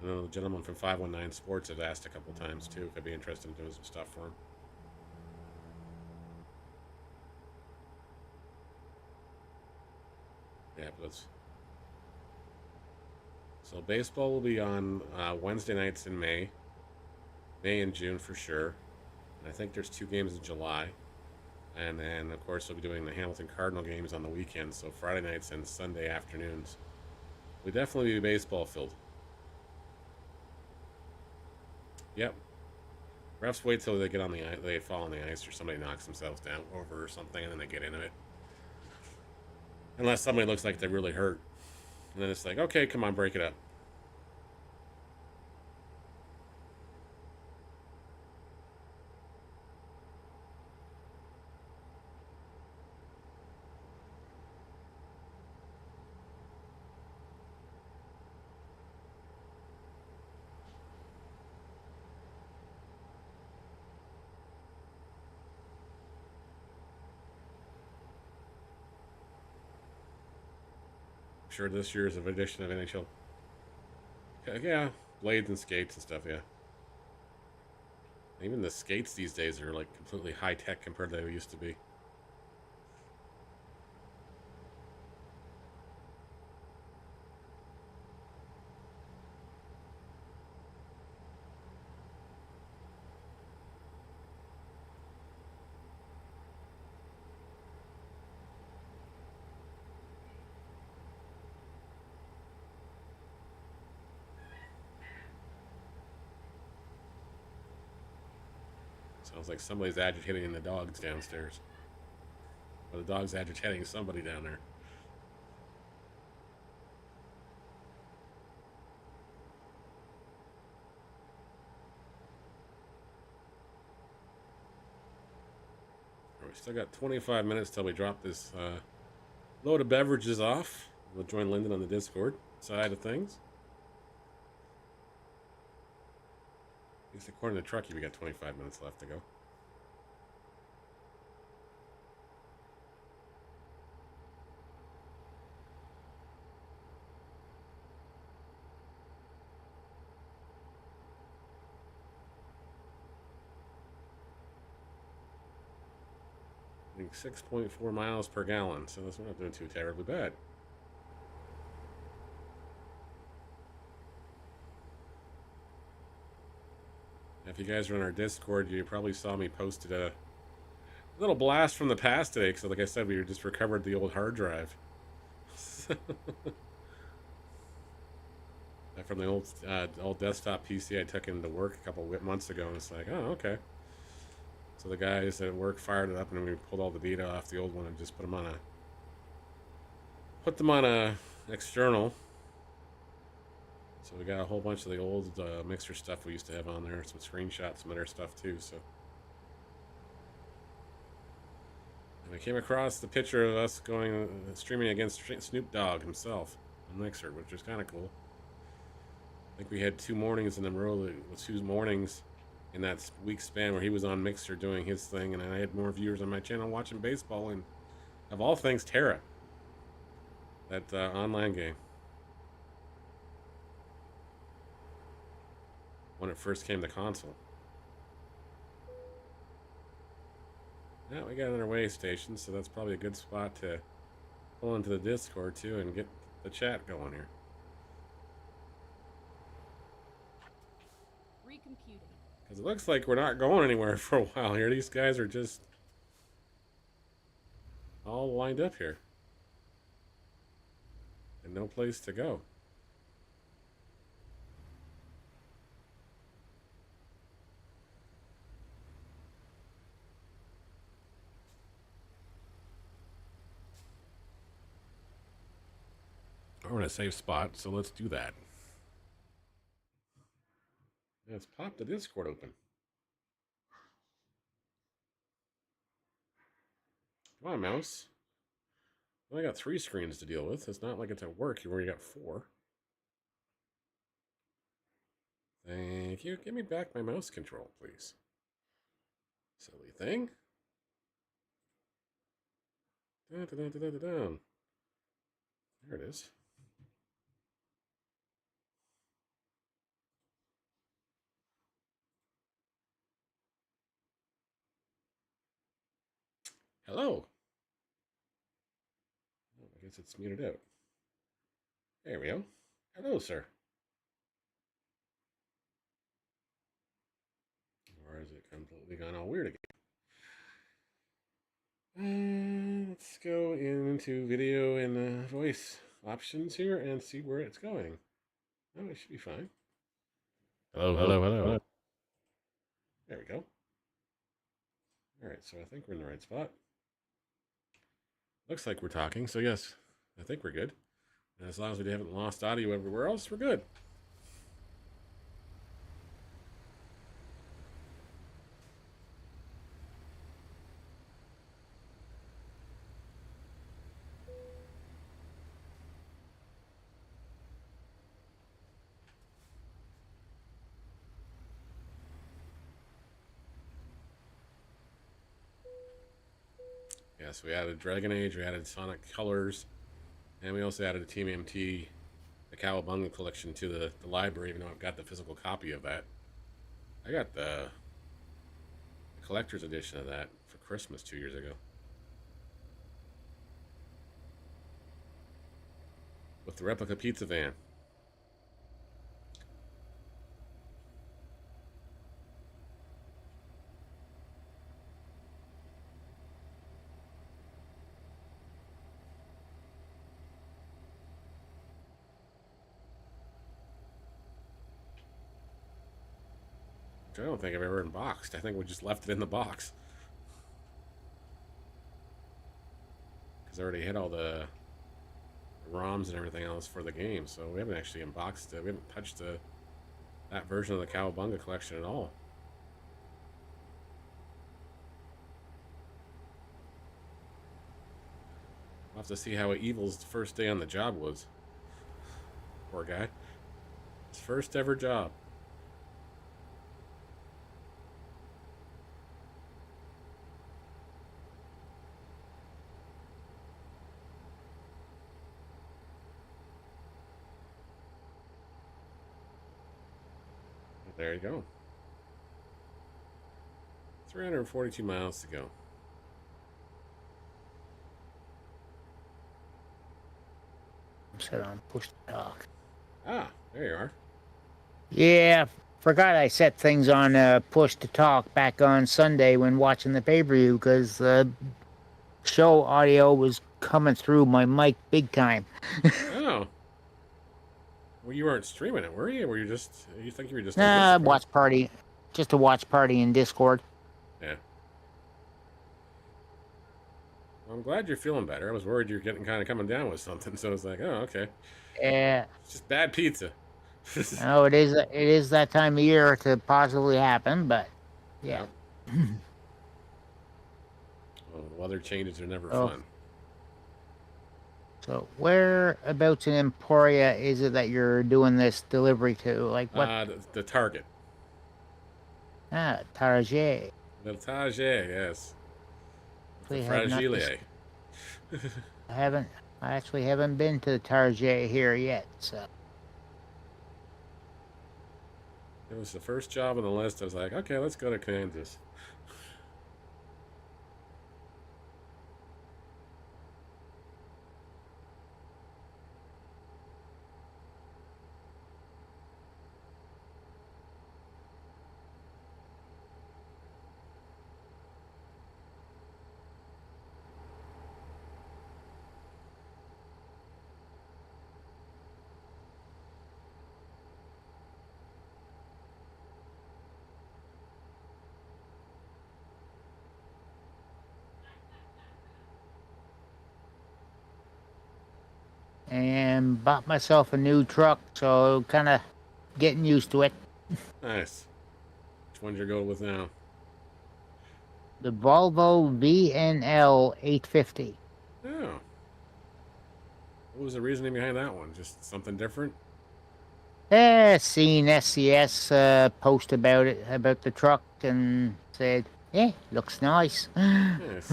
I know the gentleman from 519 Sports has asked a couple times too if I'd be interested in doing some stuff for him. Yeah, but so baseball will be on Wednesday nights in May and June for sure. And I think there's 2 games in July. And then, of course, we'll be doing the Hamilton Cardinal games on the weekends, so Friday nights and Sunday afternoons. We definitely be baseball filled. Yep. Refs wait till they get on the ice, they fall on the ice, or somebody knocks themselves down over or something, and then they get into it. Unless somebody looks like they're really hurt. And then it's like, okay, come on, break it up. I'm sure this year's edition of NHL. Yeah, blades and skates and stuff, yeah. Even the skates these days are like completely high tech compared to they used to be. Sounds like somebody's agitating the dogs downstairs. Or the dog's agitating somebody down there. We still got 25 minutes till we drop this load of beverages off. We'll join Lyndon on the Discord side of things. At least according to Truckee, we got 25 minutes left to go. I think 6.4 miles per gallon, so that's not doing too terribly bad. If you guys are on our Discord, you probably saw me posted a little blast from the past today, because like I said, we just recovered the old hard drive. From the old desktop PC I took into work a couple months ago, and it's like, oh, okay. So the guys at work fired it up, and we pulled all the data off the old one and just put them on a external. So we got a whole bunch of the old mixer stuff we used to have on there, some screenshots, some other stuff too. So, and I came across the picture of us going streaming against Snoop Dogg himself on Mixer, which was kind of cool. I think we had 2 mornings in a row, 2 mornings in that week span where he was on Mixer doing his thing, and I had more viewers on my channel watching baseball, and of all things, Terra, that online game. When it first came to console. Now we got another way station, so that's probably a good spot to pull into the Discord too and get the chat going here. Recomputing. Because it looks like we're not going anywhere for a while here. These guys are just all lined up here. And no place to go. We're in a safe spot, so let's do that. Let's pop the Discord open. Come on, mouse. I got 3 screens to deal with. It's not like it's at work. You already got 4. Thank you. Give me back my mouse control, please. Silly thing. Dun, dun, dun, dun, dun, dun. There it is. Hello. Oh, I guess it's muted out. There we go. Hello, sir. Or is it completely gone all weird again? Let's go into video and voice options here and see where it's going. Oh, it should be fine. Hello, hello, hello. There we go. All right, so I think we're in the right spot. Looks like we're talking, so yes, I think we're good. And as long as we haven't lost audio everywhere else, we're good. Yes, we added Dragon Age, we added Sonic Colors, And we also added a TMNT, the Cowabunga collection, to the library, even though I've got the physical copy of that. I got the collector's edition of that for Christmas 2 years ago. With the replica pizza van. Which I don't think I've ever unboxed. I think we just left it in the box. Because I already had all the ROMs and everything else for the game, so we haven't actually unboxed it. We haven't touched that version of the Cowabunga collection at all. We'll have to see how Evil's first day on the job was. Poor guy. His first ever job. There you go. 342 miles to go. Set on push to talk. Ah, there you are. Yeah, forgot I set things on push to talk back on Sunday when watching the pay-per-view because the show audio was coming through my mic big time. Oh. Well, you weren't streaming it, were you? Were you just? You think you were just? Nah, watch party, just a watch party in Discord. Yeah. Well, I'm glad you're feeling better. I was worried you're getting kind of coming down with something, so I was like, oh, okay. Yeah. It's just bad pizza. Oh, it is that time of year to possibly happen, but yeah. Well, the weather changes are never Oh. fun. So whereabouts in Emporia is it that you're doing this delivery to? Like what? The Target. Target. The Target, yes. The Actually have not Fragile. I actually haven't been to the Target here yet, so. It was the first job on the list. I was like, okay, let's go to Kansas. And bought myself a new truck, so kind of getting used to it. Nice. Which one did you go with now? The Volvo VNL 850. Oh. What was the reasoning behind that one? Just something different? Seen SCS post about it, about the truck, and said, "Yeah, looks nice." Nice.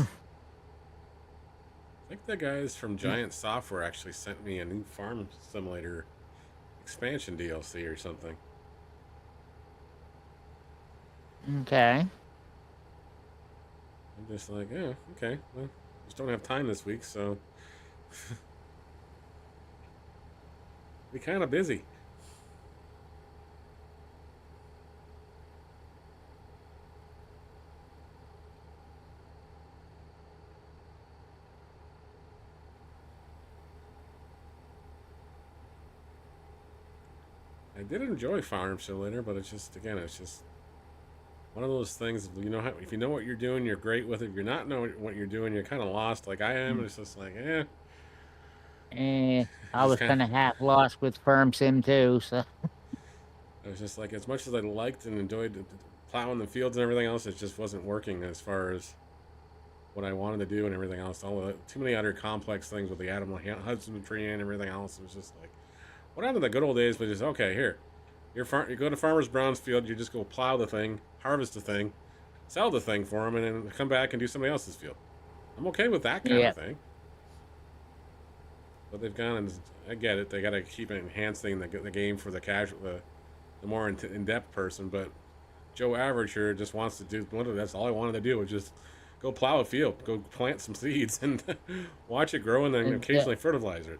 I think the guys from Giant Software actually sent me a new Farm Simulator expansion DLC or something. Okay. I'm just like, yeah, okay. Well, just don't have time this week, so be kind of busy. I did enjoy Farm Simulator, but it's just, again, it's just one of those things. You know, if you know what you're doing, you're great with it. If you're not know what you're doing, you're kind of lost, like I am. And it's just like, I was kind of half lost with Firm Sim too, so. It was just like, as much as I liked and enjoyed plowing the fields and everything else, it just wasn't working as far as what I wanted to do and everything else. Too many other complex things with the animal husbandry and everything else. It was just like, what happened to the good old days? But just, okay, here, you go to Farmer's Brown's field, you just go plow the thing, harvest the thing, sell the thing for them, and then come back and do somebody else's field. I'm okay with that kind of thing. But they've gone and I get it. They got to keep enhancing the game for the casual, the more in-depth person. But Joe Average here just wants to do. That's all I wanted to do was just go plow a field, go plant some seeds, and watch it grow, and then And, occasionally fertilize it.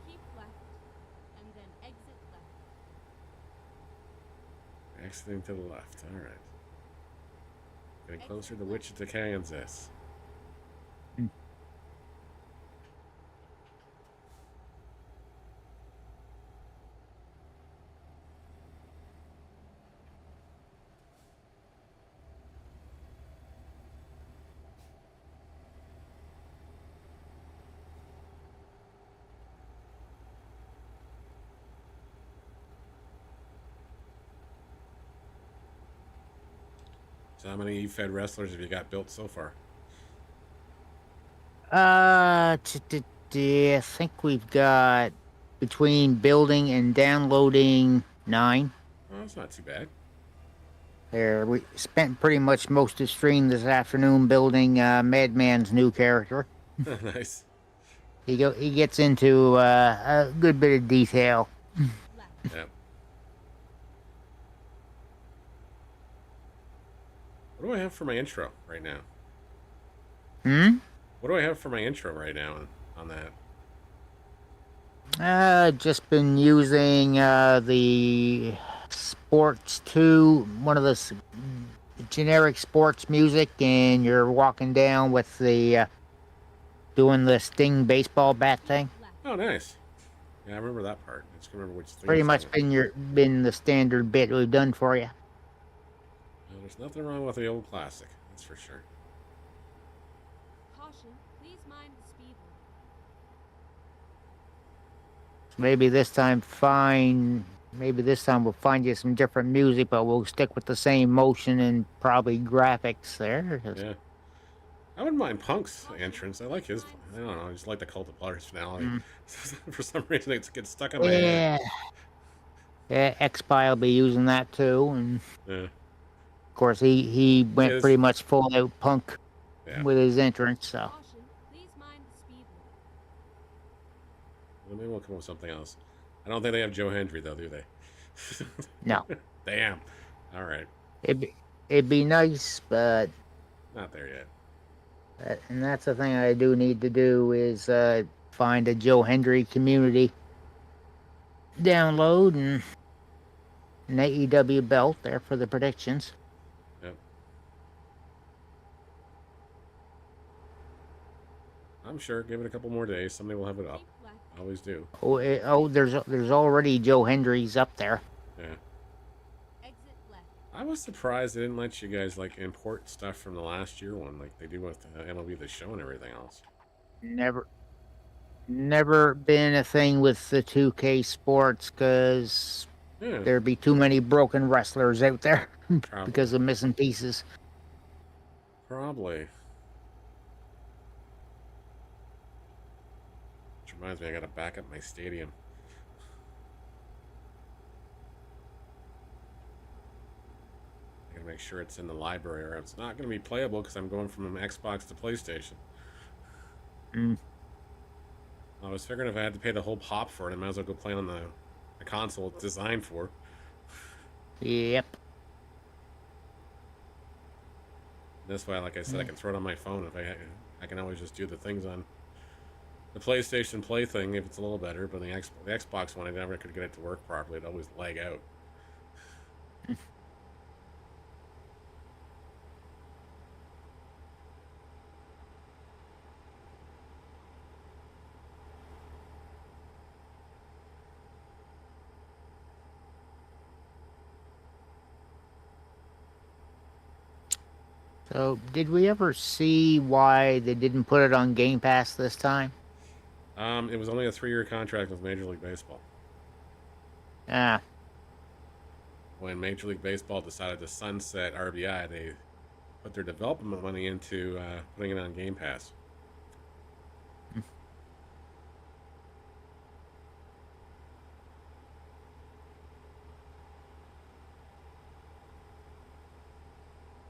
Keep left, and then exit left. Exiting to the left. All right. Getting closer to Wichita, Kansas. So how many E-Fed wrestlers have you got built so far? I think we've got between building and downloading 9. Oh, that's not too bad. There, we spent pretty much most of the stream this afternoon building Madman's new character. Nice. He gets into a good bit of detail. Left. Yeah. What do I have for my intro right now? What do I have for my intro right now on that? Just been using the Sports 2, one of the generic sports music, and you're walking down with the doing the Sting baseball bat thing. Left. Oh, nice. Yeah, I remember that part. I just remember which thing. Pretty much been the standard bit we've done for you. Well, there's nothing wrong with the old classic. That's for sure. Caution, please mind the speed limit. Maybe this time we'll find you some different music, but we'll stick with the same motion and probably graphics there. Yeah. I wouldn't mind Punk's entrance. I like his. I don't know. I just like the Cult of personality. For some reason, it gets stuck in my head. Yeah, X-Spy will be using that too, and Yeah. of course he went pretty much full out Punk with his entrance. So Caution, please mind the speed limit. Well, maybe we'll come up with something else. I don't think they have Joe Hendry though, do they? no, Damn. All right. it'd be nice, but Not there yet. and that's the thing I do need to do is find a Joe Hendry community download and an AEW belt there for the predictions. Yep. I'm sure. Give it a couple more days. Somebody will have it up. Keep left. Always do. There's already Joe Hendry's up there. Yeah. Exit left. I was surprised they didn't let you guys like import stuff from the last year one, like they do with MLB The Show and everything else. Never been a thing with the 2K Sports because there'd be too many broken wrestlers out there because of missing pieces. Probably. Which reminds me, I gotta back up my stadium. I gotta make sure it's in the library, or it's not gonna be playable because I'm going from an Xbox to PlayStation. I was figuring if I had to pay the whole pop for it, I might as well go play on the console it's designed for. Yep. That's why, like I said, I can throw it on my phone. If I can always just do the things on the PlayStation Play thing if it's a little better. But the Xbox one, I never could get it to work properly. It'd always lag out. So, did we ever see why they didn't put it on Game Pass this time? It was only a 3-year contract with Major League Baseball. Ah, When Major League Baseball decided to sunset RBI, they put their development money into putting it on Game Pass.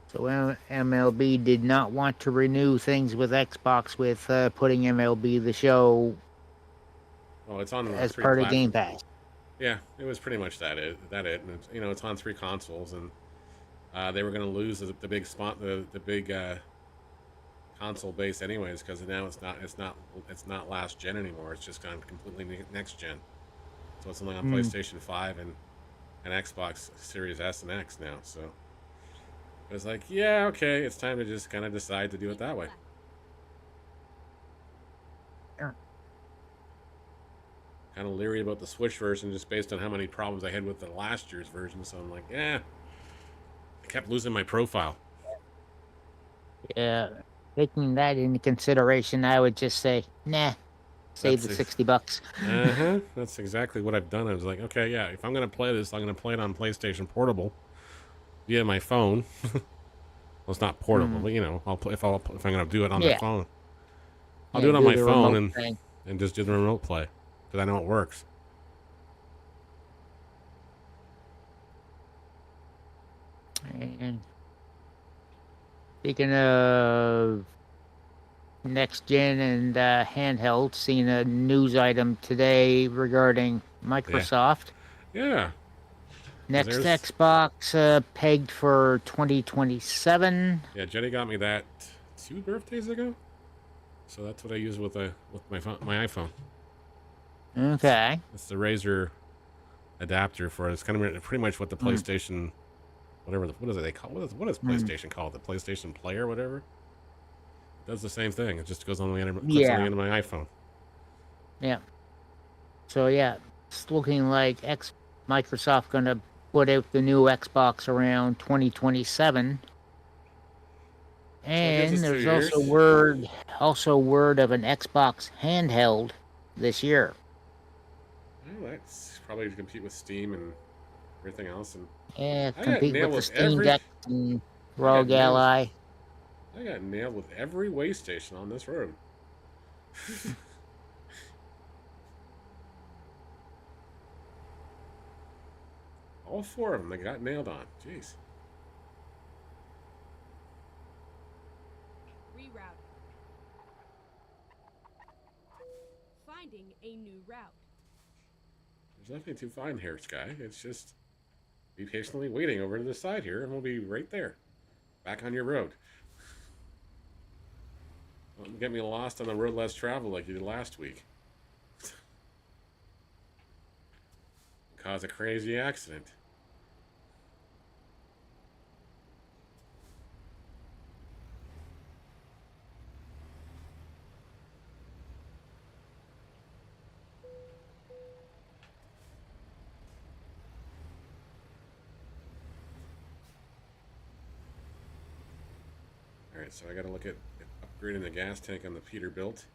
So MLB did not want to renew things with Xbox with putting MLB The Show Well, it's on as three part of Game platforms. Pass. Yeah, it was pretty much that it. And it's, it's on 3 consoles, and they were going to lose the big spot, the big console base, anyways, because now it's not last gen anymore. It's just gone completely next gen. So it's only on PlayStation 5 and Xbox Series S and X now. So it was like, yeah, okay, it's time to just kind of decide to do it that way. Sure. Kind of leery about the Switch version just based on how many problems I had with the last year's version. So I'm like, I kept losing my profile. Yeah, taking that into consideration, I would just say, nah, save the $60. That's exactly what I've done. I was like, okay, yeah, if I'm gonna play this, I'm gonna play it on PlayStation Portable via my phone. Well, it's not portable, but I'll play if I'm gonna do it on my phone. I'll do it on my phone and just do the remote play because I know it works. And speaking of next gen and handheld, seen a news item today regarding Microsoft. Yeah. Next Xbox pegged for 2027. Yeah, Jenny got me that 2 birthdays ago. So that's what I use with my phone, my iPhone. Okay. It's the Razer adapter for it. It's kind of pretty much what the PlayStation, whatever. What is it they call? What is PlayStation called? The PlayStation Player, whatever. It does the same thing. It just goes on the end of, clips on the end of my iPhone. Yeah. So yeah, it's looking like Microsoft gonna put out the new Xbox around 2027. And there's also word of an Xbox handheld this year. Well, that's probably to compete with Steam and everything else. And yeah, compete with the Steam Deck and ROG Ally. I got nailed with every way station on this road. All 4 of them, they got nailed on. Jeez. Rerouting. Finding a new route. There's nothing to find here, Sky. It's just be patiently waiting over to the side here, and we'll be right there. Back on your road. Don't get me lost on the road less traveled like you did last week. Cause a crazy accident. Alright, so I gotta look at upgrading the gas tank on the Peterbilt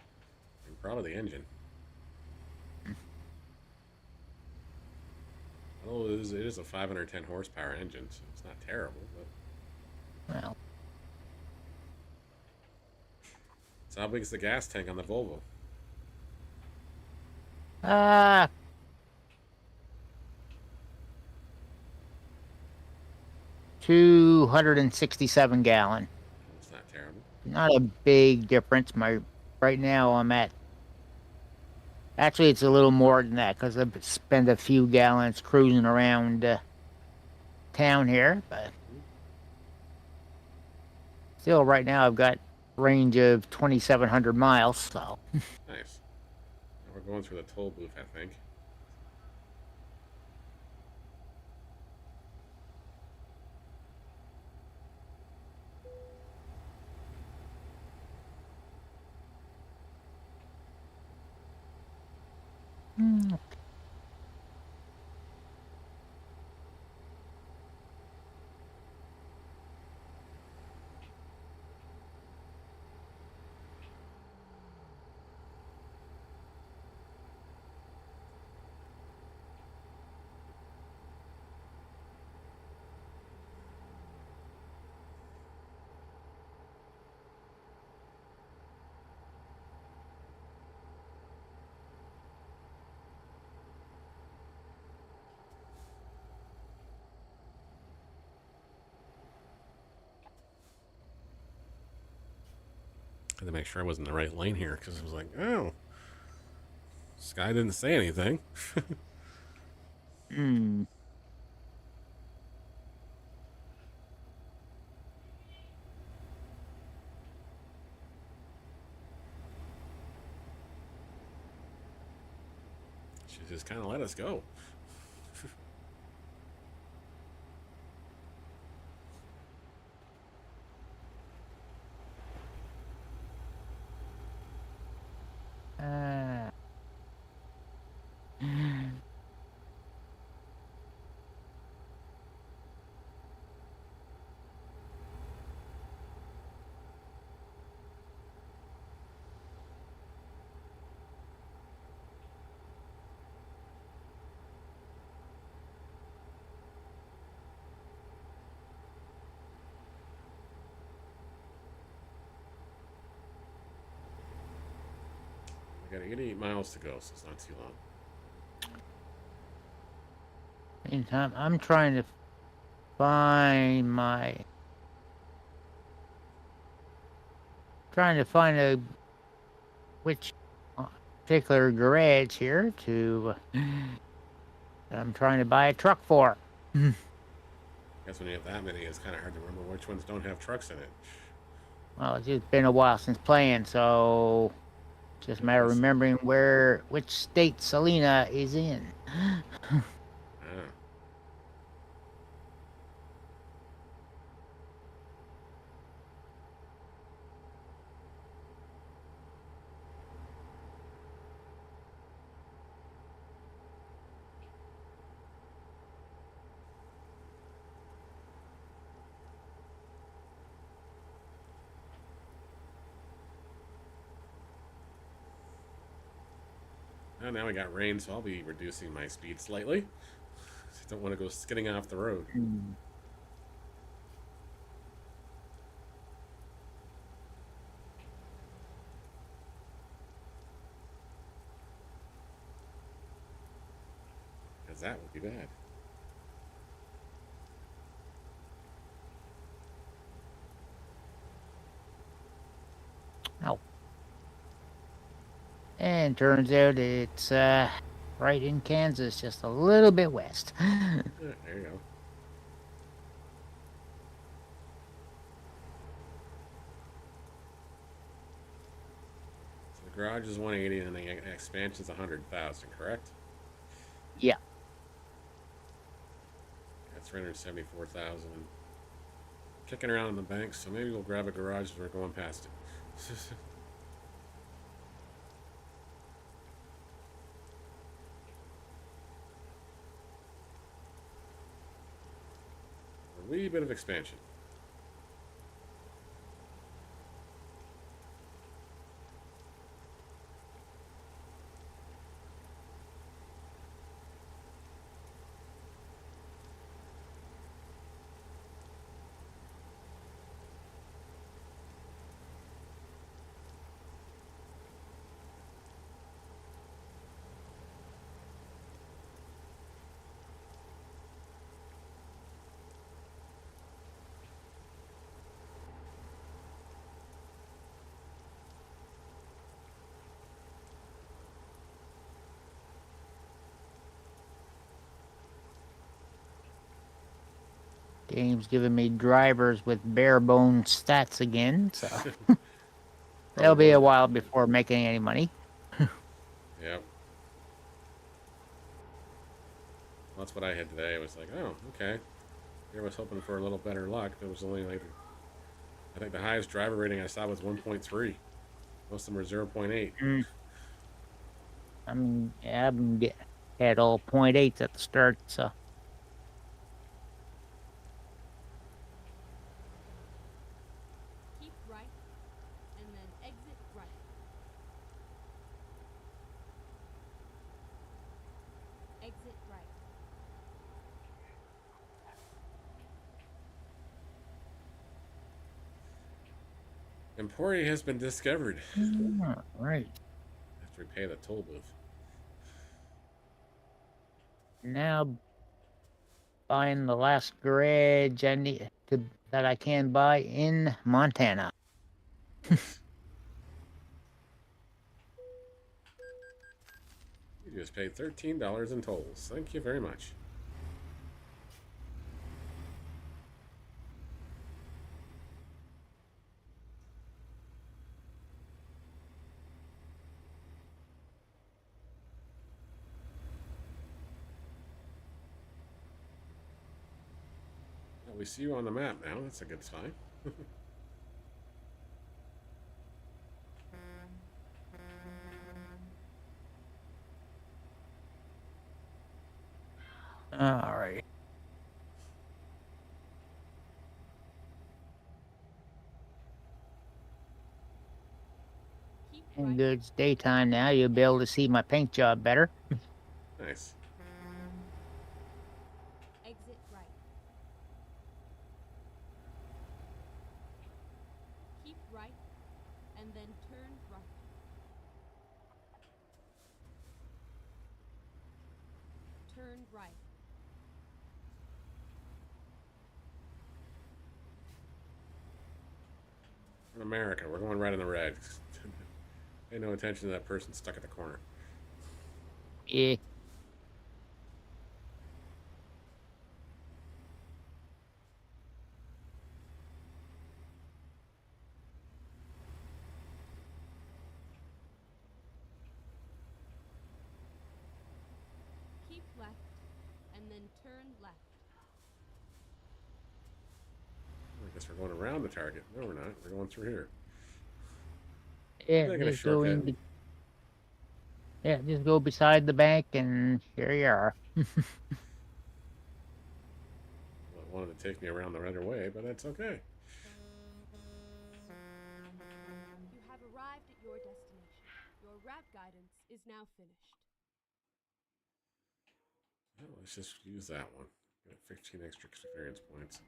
and probably the engine. Well, it is a 510 horsepower engine, so it's not terrible, but... Well. So how big is the gas tank on the Volvo? 267 gallon. It's not terrible. Not a big difference. Right now I'm at. Actually, it's a little more than that because I've spent a few gallons cruising around town here, but still, right now I've got range of 2,700 miles. So nice. Now we're going through the toll booth, I think. Had to make sure I was in the right lane here because I was like, oh, this guy didn't say anything. Hmm. She just kind of let us go. Uh, I got 88 miles to go, so it's not too long. Meantime, I'm trying to find my. Trying to find a which particular garage here to. I'm trying to buy a truck for. I guess when you have that many, it's kind of hard to remember which ones don't have trucks in it. Well, it's just been a while since playing, so just a matter of remembering which state Selena is in. Ah. Oh, now we got rain, so I'll be reducing my speed slightly. I don't want to go skidding off the road. Because that would be bad. Oh. And turns out it's right in Kansas, just a little bit west. Yeah, there you go. So the garage is 180 and the expansion is 100,000, correct? Yeah. That's 374,000. Kicking around in the bank, so maybe we'll grab a garage as we're going past it. A wee bit of expansion. Game's giving me drivers with bare bones stats again, so it'll be a while before making any money. Yep. That's what I had today. I was like, oh, okay. Here I was hoping for a little better luck. There was only like, I think the highest driver rating I saw was 1.3. Most of them were 0.8. I mean, yeah, had all 0.8s at the start, so. Keep right, and then exit right. Exit right. Emporia has been discovered. Right. After we pay the toll booth. Now, buying the last garage that I can buy in Montana. Nice. You just paid $13 in tolls. Thank you very much. Well, we see you on the map now. That's a good sign. All right. Keep And right. good, it's daytime now. You'll be able to see my paint job better. Nice. Exit right. Keep right, and then turn right. Turn right. In America, we're going right in the red. Pay no attention to that person stuck at the corner. Yeah. Keep left, and then turn left. I guess we're going around the target. No, we're not. We're going through here. Yeah, Taking a just go shortcut. in. Yeah, just go beside the bank, and here you are. Well, it wanted to take me around the other way, but that's okay. You have arrived at your destination. Your route guidance is now finished. Well, let's just use that one. Got 15 extra experience points.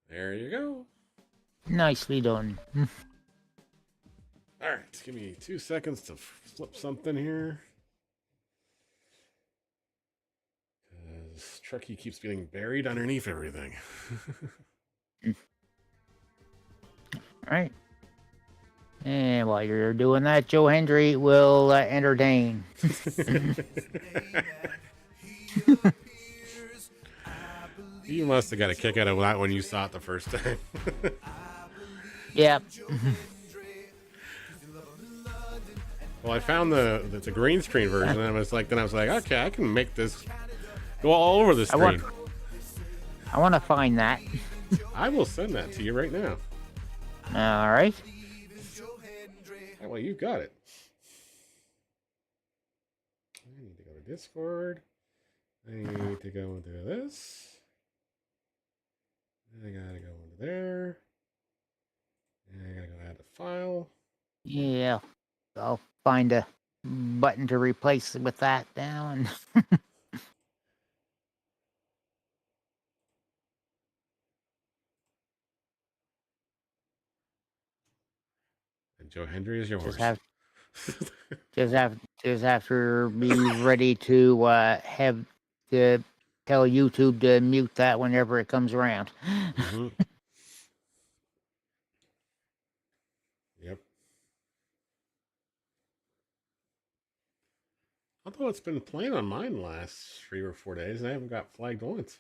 There you go. Nicely done. All right, give me 2 seconds to flip something here. Because Truckee keeps getting buried underneath everything. All right. And while you're doing that, Joe Hendry will entertain. You must have got a kick out of that when you saw it the first time. Yep. Well, I found the green screen version, and I was like, okay, I can make this go all over the screen. I want to find that. I will send that to you right now. All right. Oh, well, you got it. I need to go to Discord. I need to go into this. I gotta go into there. And I gotta go add the file. Yeah. I'll find a button to replace it with that now. And And Joe Hendry is yours. just have to be ready to have to tell YouTube to mute that whenever it comes around. Mm-hmm. Yep. Although it's been playing on mine the last 3 or 4 days, and I haven't got flagged once.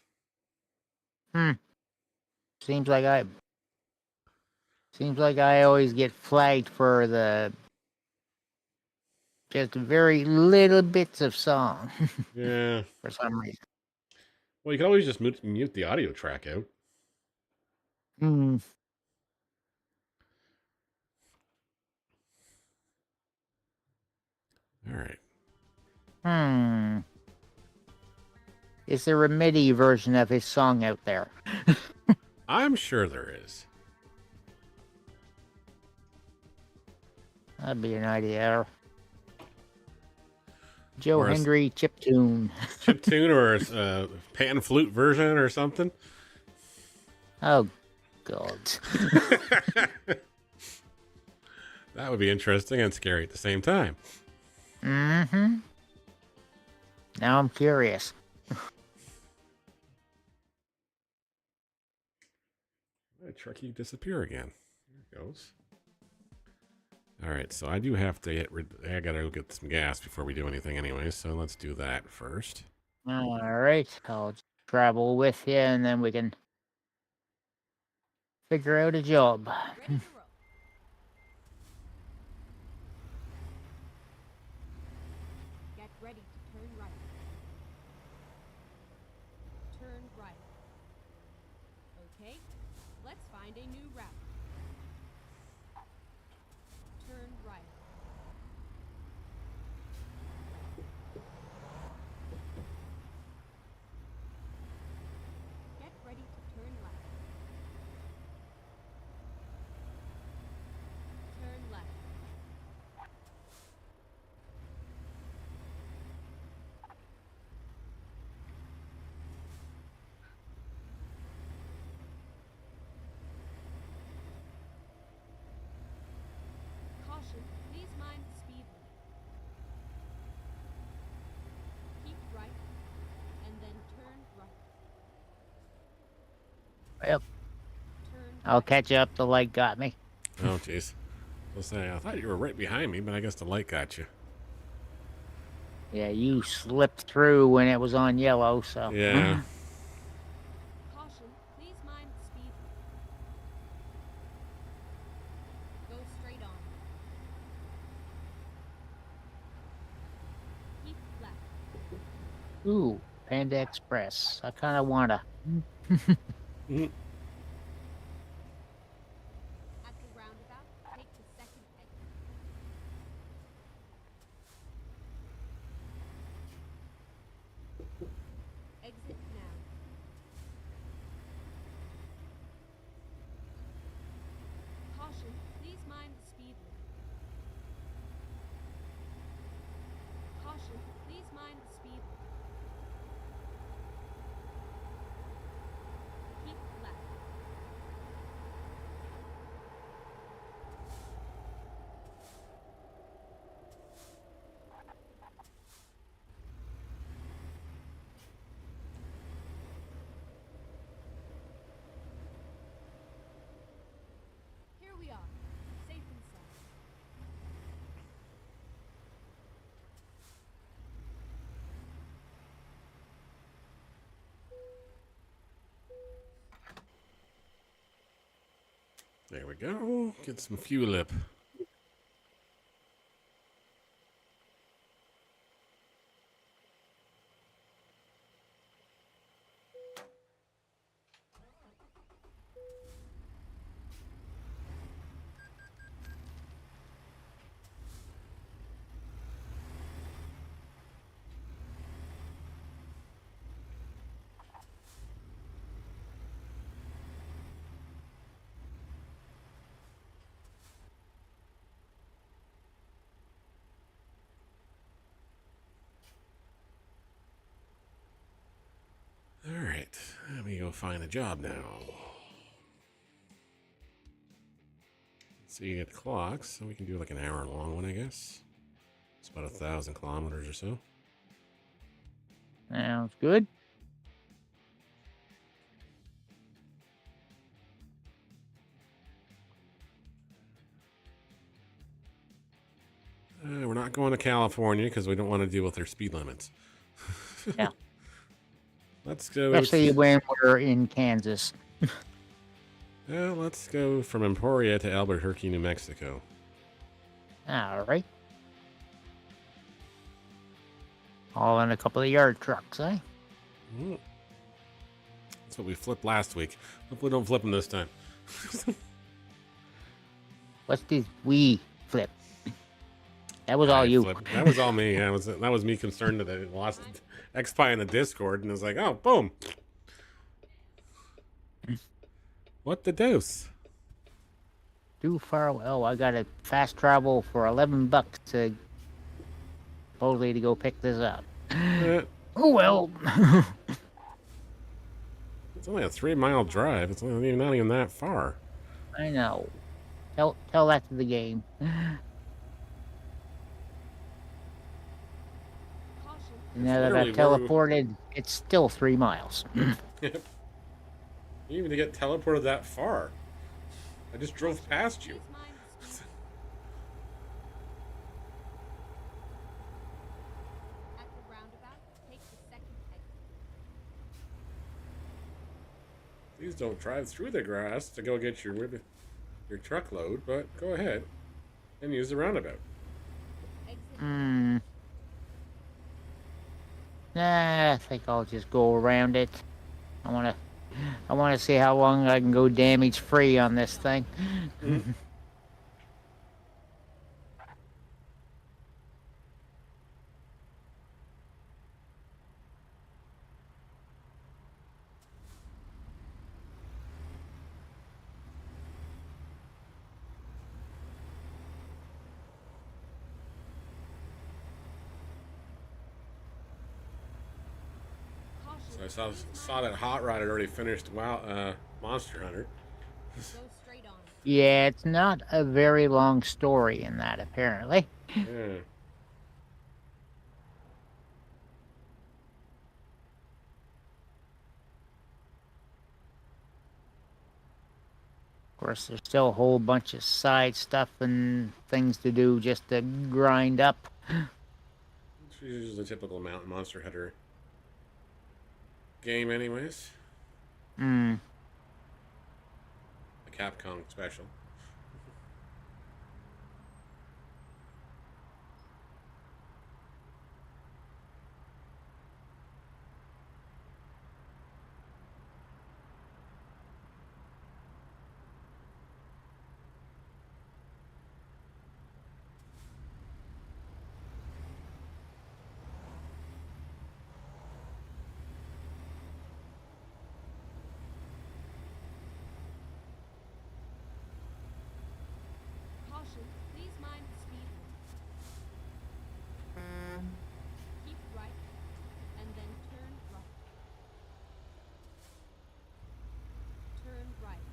Seems like I always get flagged for the just very little bits of song Yeah. for some reason. Well, you can always just mute the audio track out. Hmm. All right. Is there a MIDI version of his song out there? I'm sure there is. That'd be an idea. Joe Or a Hendry chiptune. chiptune or a pan flute version or something. Oh, God. That would be interesting and scary at the same time. Mm-hmm. Now I'm curious. That Truckee disappear again. There it goes. All right, so I do have to get rid. I gotta go get some gas before we do anything, anyway. So let's do that first. All right, I'll travel with you, and then we can figure out a job. Ready to roll. Get ready to turn right. Turn right. Okay, let's find a new route. Turn right. Get ready to turn left. Turn left. Caution, please mind the speed limit. Keep right, and then turn right. Yep, Turn I'll right. catch up. The light got me. Oh, jeez. I thought you were right behind me, but I guess the light got you. Yeah, you slipped through when it was on yellow, so. Yeah. Caution, please mind the speed limit. Go straight on. Keep left. Ooh, Panda Express. I kind of wanna. Mhm. At the roundabout, take the second exit. Exit now. Caution, please mind the speed limit. Caution, please mind the speed limit. Keep left. Here we are, safe and sound. There we go. Get some fuel up. All right, let me go find a job now. Let's see the clocks, so we can do like an hour long one, I guess. It's about 1,000 kilometers or so. Sounds good. We're not going to California because we don't want to deal with their speed limits. Yeah. Let's go. Especially when we're in Kansas. Let's go from Emporia to Albuquerque, New Mexico. All right. All in a couple of yard trucks, eh? Mm. That's what we flipped last week. Hopefully, don't flip them this time. What's this wee flip? That was all I you. flipped. That was all me. That was me concerned that I lost XPi in the Discord, and it was like, oh, boom. What the deuce? Too far away. Oh, I got to fast travel for $11 to supposedly to go pick this up. Oh well. It's only a 3-mile drive. It's only not even that far. I know. Tell that to the game. Caution. Now that I've literally where we- teleported, it's still 3 miles. You even to get teleported that far. I just drove past you. Please mind the speed. At the roundabout, take the second exit. Please don't drive through the grass to go get your truckload, but go ahead and use the roundabout. Exit. Nah, I think I'll just go around it. I wanna see how long I can go damage free on this thing. Caution. So I saw that Hot Rod had already finished Monster Hunter. Go straight on. Yeah, it's not a very long story in that, apparently. Yeah. Of course, there's still a whole bunch of side stuff and things to do just to grind up. It's usually the typical Monster Hunter game, anyways. Hmm. A Capcom special. Caution. Please mind the speed limit. Keep right, and then turn right. Turn right.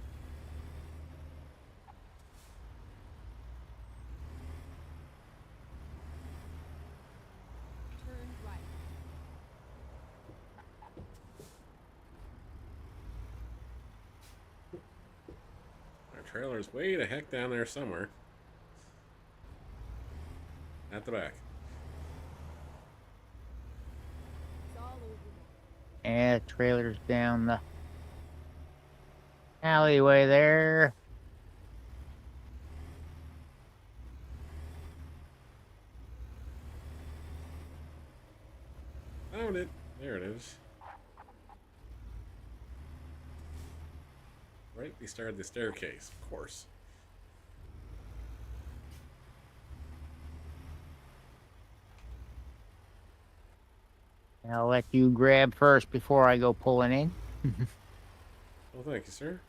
Turn right. Our trailer's way the heck down there somewhere. At the back. It's all over now. And the trailer's down the alleyway there. Found it. There it is. Right beside the staircase, of course. I'll let you grab first before I go pulling in. Well, thank you, sir.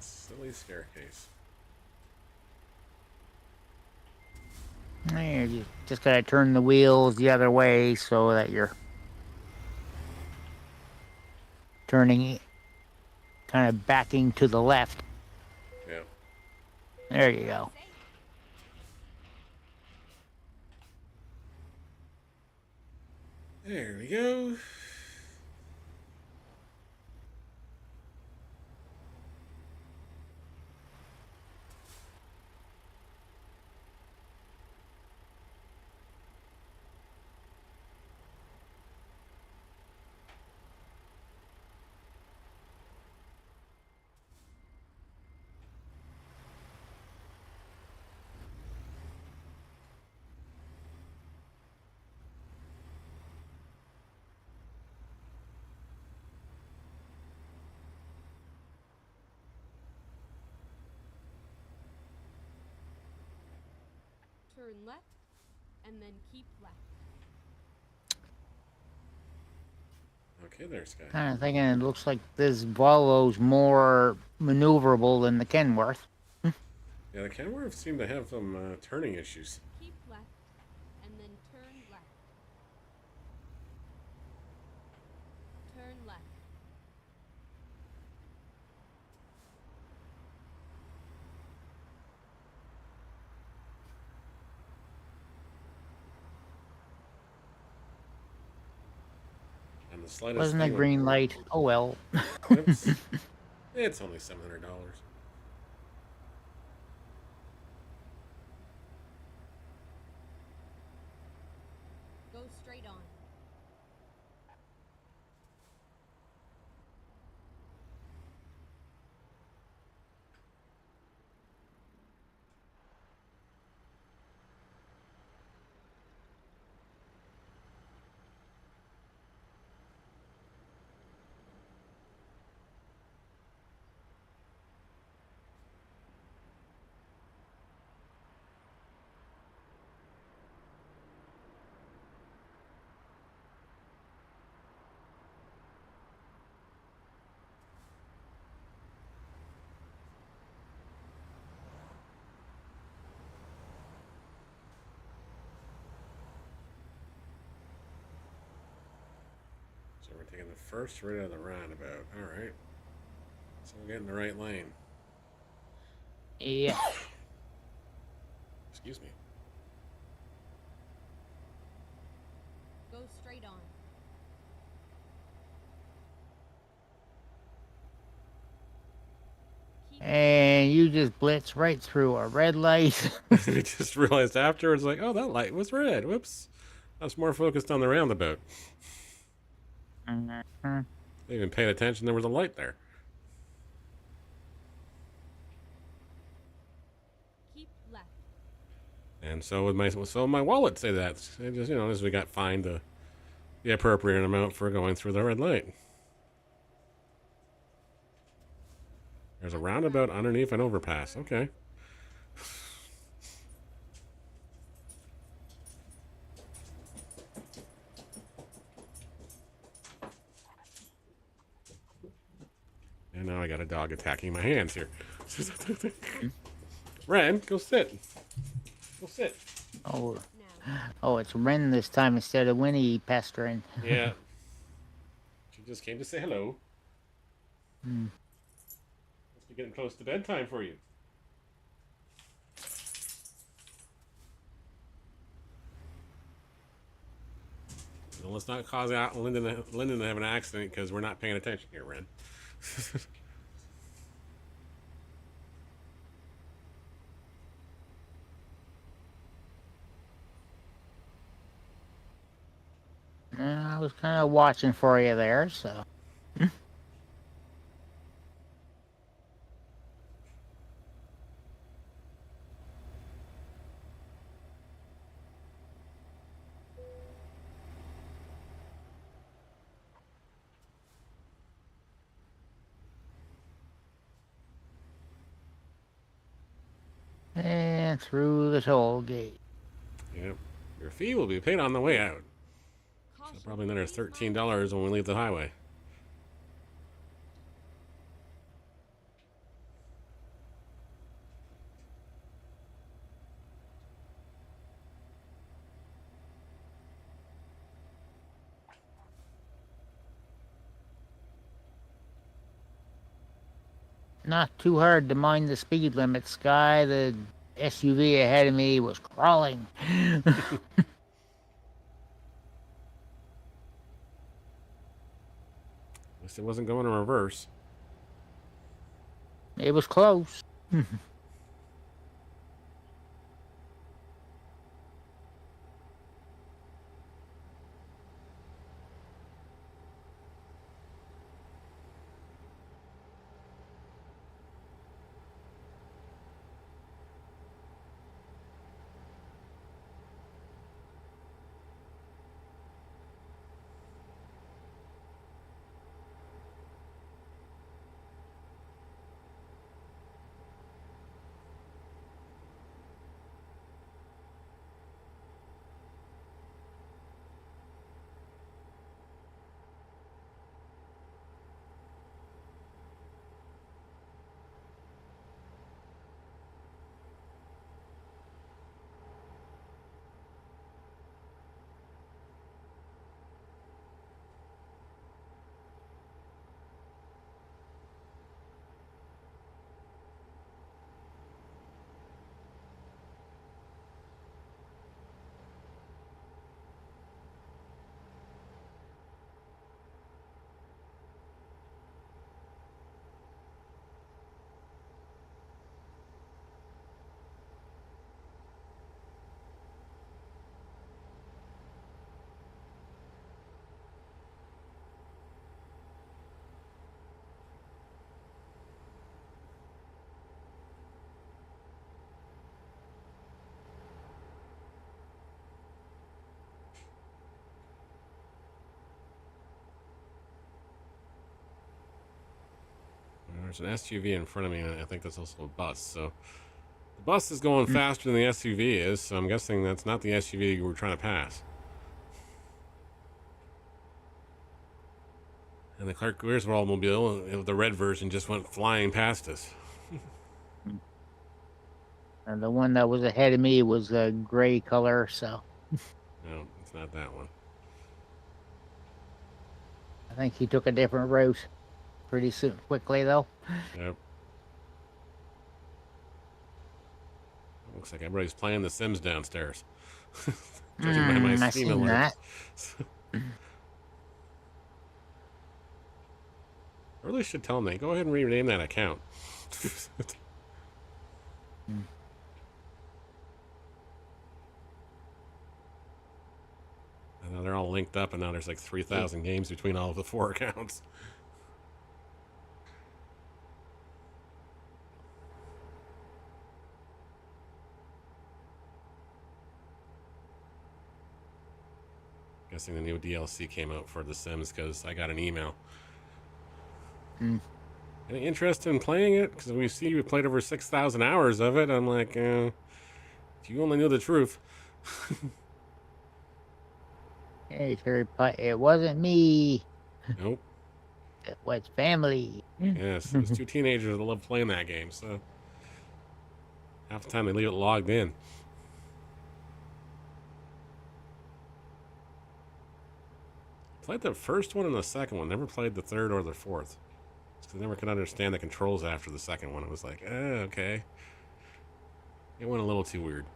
Silly staircase. There, you just gotta turn the wheels the other way so that you're turning, kind of backing to the left. Yeah. There you go. There we go. turn left, and then keep left. Okay, there, Sky. Kind of thinking it looks like this Volvo's more maneuverable than the Kenworth. Yeah, the Kenworth seemed to have some turning issues. Keep left, and then turn left. Turn left. And the slightest Wasn't a thing green light. Oh well. Oops. It's only $700. Go straight on. So we're taking the first right out of the roundabout. All right. So we're getting the right lane. Yeah. Excuse me. Go straight on. Keep And you just blitz right through a red light. I just realized afterwards, like, oh, that light was red. Whoops. I was more focused on the roundabout. Mhm. I even paid attention there was a light there. keep left. And so would my wallet say that. It just, as we got fined the appropriate amount for going through the red light. There's a roundabout underneath an overpass. Okay. And now I got a dog attacking my hands here. Ren, go sit. Go sit. Oh, Now. oh, it's Ren this time instead of Winnie pestering. Yeah. She just came to say hello. Hmm. Must be getting close to bedtime for you. Well, let's not cause Lyndon to have an accident because we're not paying attention here, Ren. I was kind of watching for you there, so. And through the toll gate. Yep. Your fee will be paid on the way out. So Caution, probably another please mind $13 when we leave the highway. Not too hard to mind the speed limit, Sky. The SUV ahead of me was crawling. At least it wasn't going in reverse. It was close. There's an SUV in front of me, and I think that's also a bus. So the bus is going faster than the SUV is, so I'm guessing that's not the SUV we're trying to pass. And the Clark Griswold mobile, the red version, just went flying past us. And the one that was ahead of me was a gray color, so No, it's not that one. I think he took a different route pretty soon, quickly though. Yep. Looks like everybody's playing The Sims downstairs. Judging by my I Steam seen alert. that. I really should tell them they go ahead and rename that account. I know they're all linked up, and now there's like 3,000 games between all of the 4 accounts. Guessing the new DLC came out for The Sims because I got an email. Any interest in playing it? Because we see you played over 6,000 hours of it. I'm like, if you only knew the truth. Hey, it wasn't me. Nope. It was family. Yes, there's 2 teenagers that love playing that game, so half the time they leave it logged in. Played the first one and the second one. Never played the third or the fourth. I never could understand the controls after the second one. It was like, okay. It went a little too weird.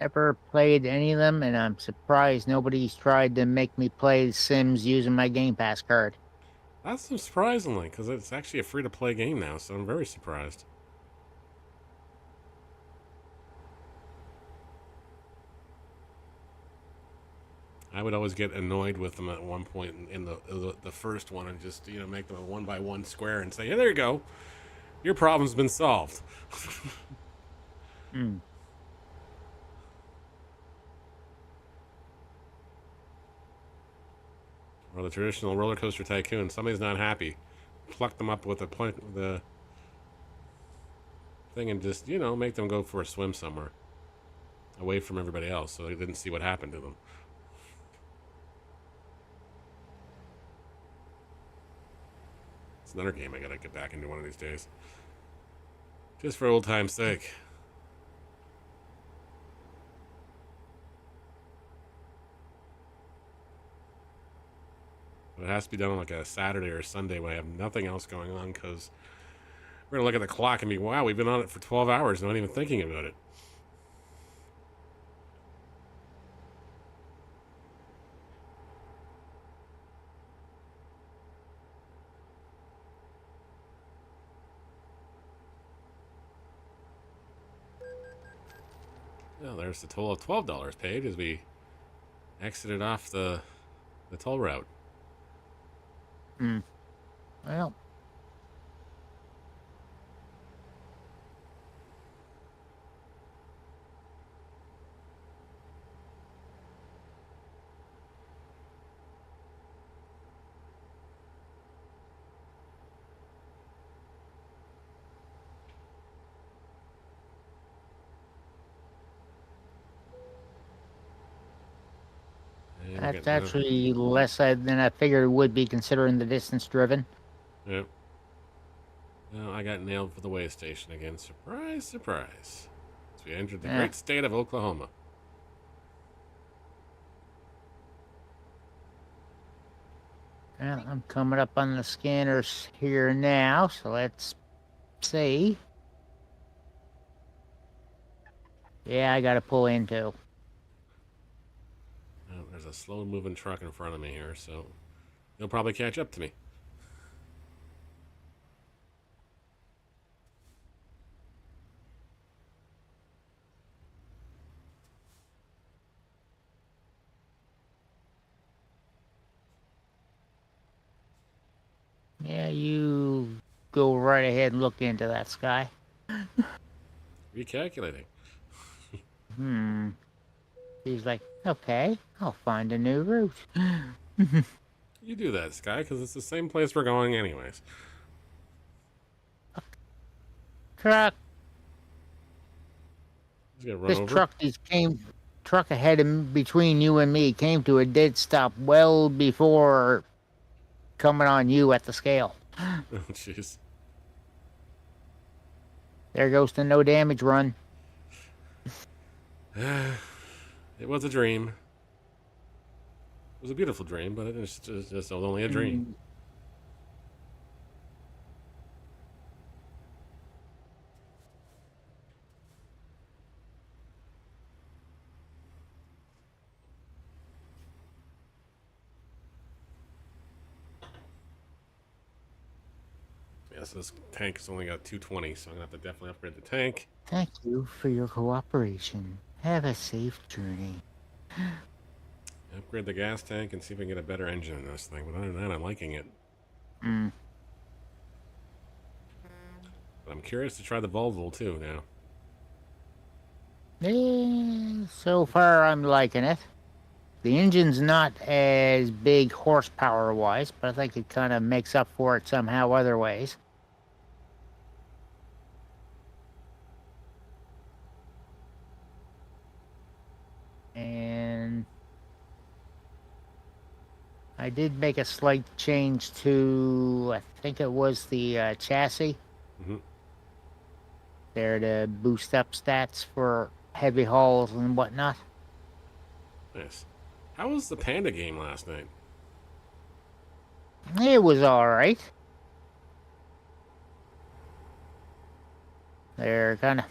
Never played any of them, and I'm surprised nobody's tried to make me play Sims using my Game Pass card. That's surprisingly, because it's actually a free-to-play game now, so I'm very surprised. I would always get annoyed with them at one point in the first one and just, make them a 1x1 square and say, yeah, there you go. Your problem's been solved. Or the traditional roller coaster tycoon. Somebody's not happy. Pluck them up with the thing and just, make them go for a swim somewhere. Away from everybody else so they didn't see what happened to them. It's another game I gotta get back into one of these days. Just for old time's sake. But it has to be done on like a Saturday or a Sunday when I have nothing else going on, because we're gonna look at the clock and be, wow, we've been on it for 12 hours, not even thinking about it. Well, there's the total of $12 paid as we exited off the toll route. Well, that's actually less than I figured it would be, considering the distance driven. Yep. Well, I got nailed for the way station again. Surprise, surprise. As we entered the great state of Oklahoma. Well, I'm coming up on the scanners here now, so let's see. Yeah, I gotta pull in too. Well, there's a slow-moving truck in front of me here, so he'll probably catch up to me. Yeah, you go right ahead and look into that, Sky. Recalculating. He's like, okay, I'll find a new route. You do that, Sky, because it's the same place we're going anyways. Truck. Just get run This over. truck ahead of between you and me came to a dead stop well before coming on you at the scale. Oh, jeez. There goes the no damage run. It was a dream. It was a beautiful dream, but it was just only a dream. Yeah, so this tank has only got 220, so I'm gonna have to definitely upgrade the tank. Thank you for your cooperation. Have a safe journey. Upgrade the gas tank and see if I can get a better engine in this thing. But other than that, I'm liking it. Mm. But I'm curious to try the Volvo too now. So far, I'm liking it. The engine's not as big horsepower-wise, but I think it kind of makes up for it somehow other ways. And I did make a slight change to, I think it was the chassis. Mm-hmm. There to boost up stats for heavy hauls and whatnot. Nice. How was the Panda game last night? It was alright. They're kind of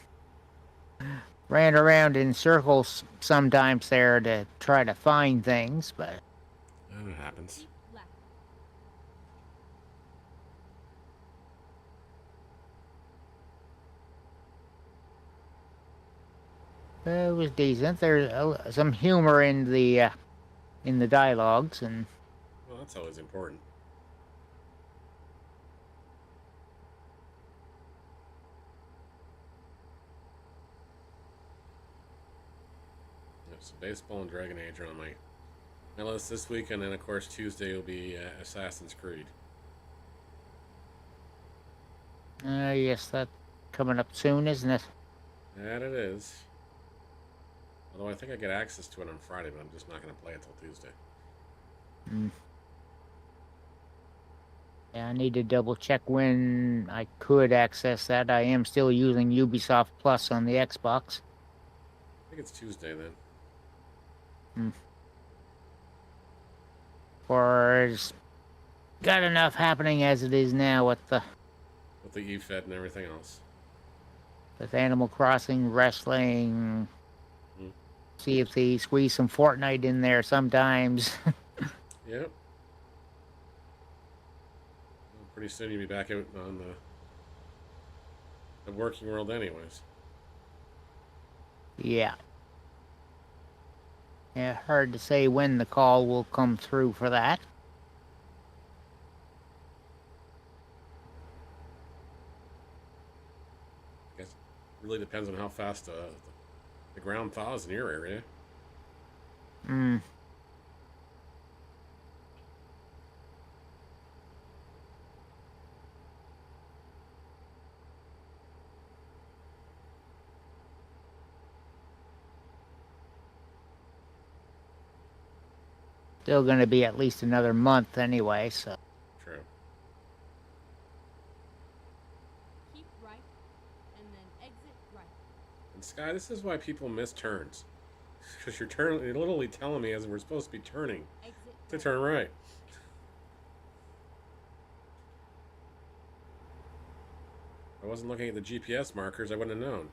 ran around in circles sometimes there to try to find things, but That happens. Left. it was decent. There's some humor in the dialogues, and Well, that's always important. Yep, so baseball and Dragon Age are on my list this week, and then of course Tuesday will be Assassin's Creed. yes, that's coming up soon, isn't it? That it is. Although I think I get access to it on Friday, but I'm just not going to play it till Tuesday. Mm. Yeah, I need to double check when I could access that. I am still using Ubisoft Plus on the Xbox. I think it's Tuesday then. For it's got enough happening as it is now with With the EFED and everything else. Animal Crossing, wrestling. Mm. See if they squeeze some Fortnite in there sometimes. Yep. Well, pretty soon you'll be back out on the working world anyways. Yeah. Yeah, hard to say when the call will come through for that. I guess it really depends on how fast the ground thaws in your area. Mm. Still going to be at least another month anyway, so. True. Keep right, and then exit right. And Sky, this is why people miss turns. Because you're literally telling me as we're supposed to be turning Exit to right. turn right. If I wasn't looking at the GPS markers, I wouldn't have known.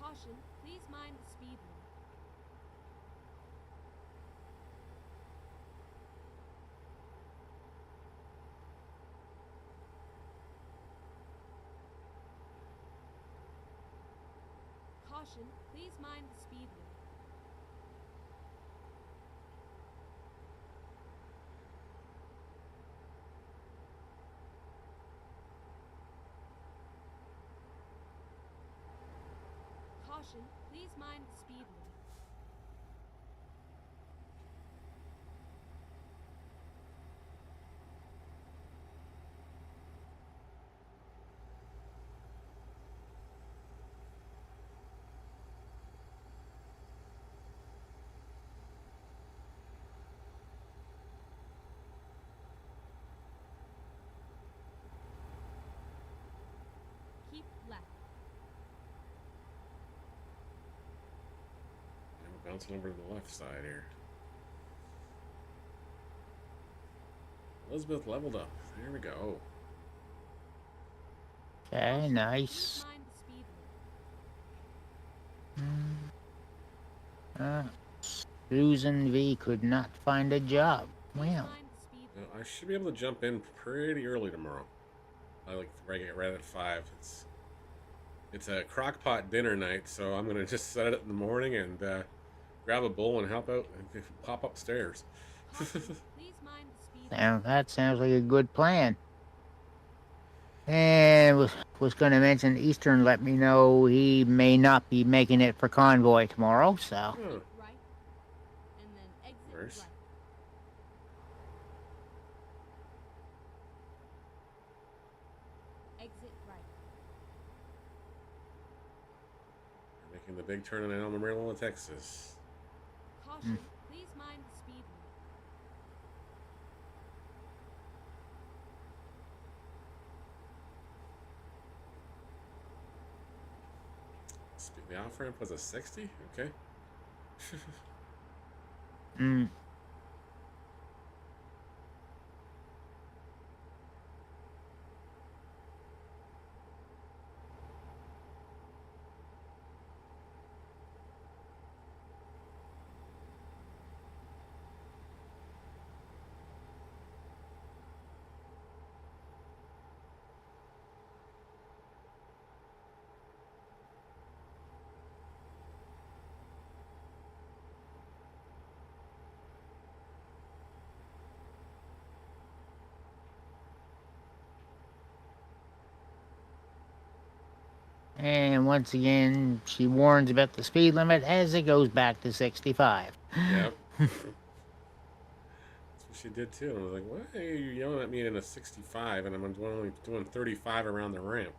Caution, please mind the speed limit. Caution, please mind the speed limit. Caution, please mind the speed limit. Keep left. And we're bouncing over to the left side here. Elizabeth leveled up. There we go. Okay, Please nice. mind the speed limit. Susan V could not find a job. Please Well, mind the speed limit. Now, I should be able to jump in pretty early tomorrow. I like right at 5. It's a crock pot dinner night, so I'm gonna just set it in the morning and grab a bowl and help out and pop upstairs. Caution, please mind the speed limit. now that sounds like a good plan. And was going to mention Eastern let me know he may not be making it for convoy tomorrow, so. Huh. Right. And then exit Where's- right. Exit right. We're making the big turn in Amarillo, Texas. Caution, please mind the speed limit. The off ramp was a 60? Okay. Mm. And once again, she warns about the speed limit as it goes back to 65. Yep. That's what she did too. And I was like, why are you yelling at me in a 65 and I'm only doing 35 around the ramp?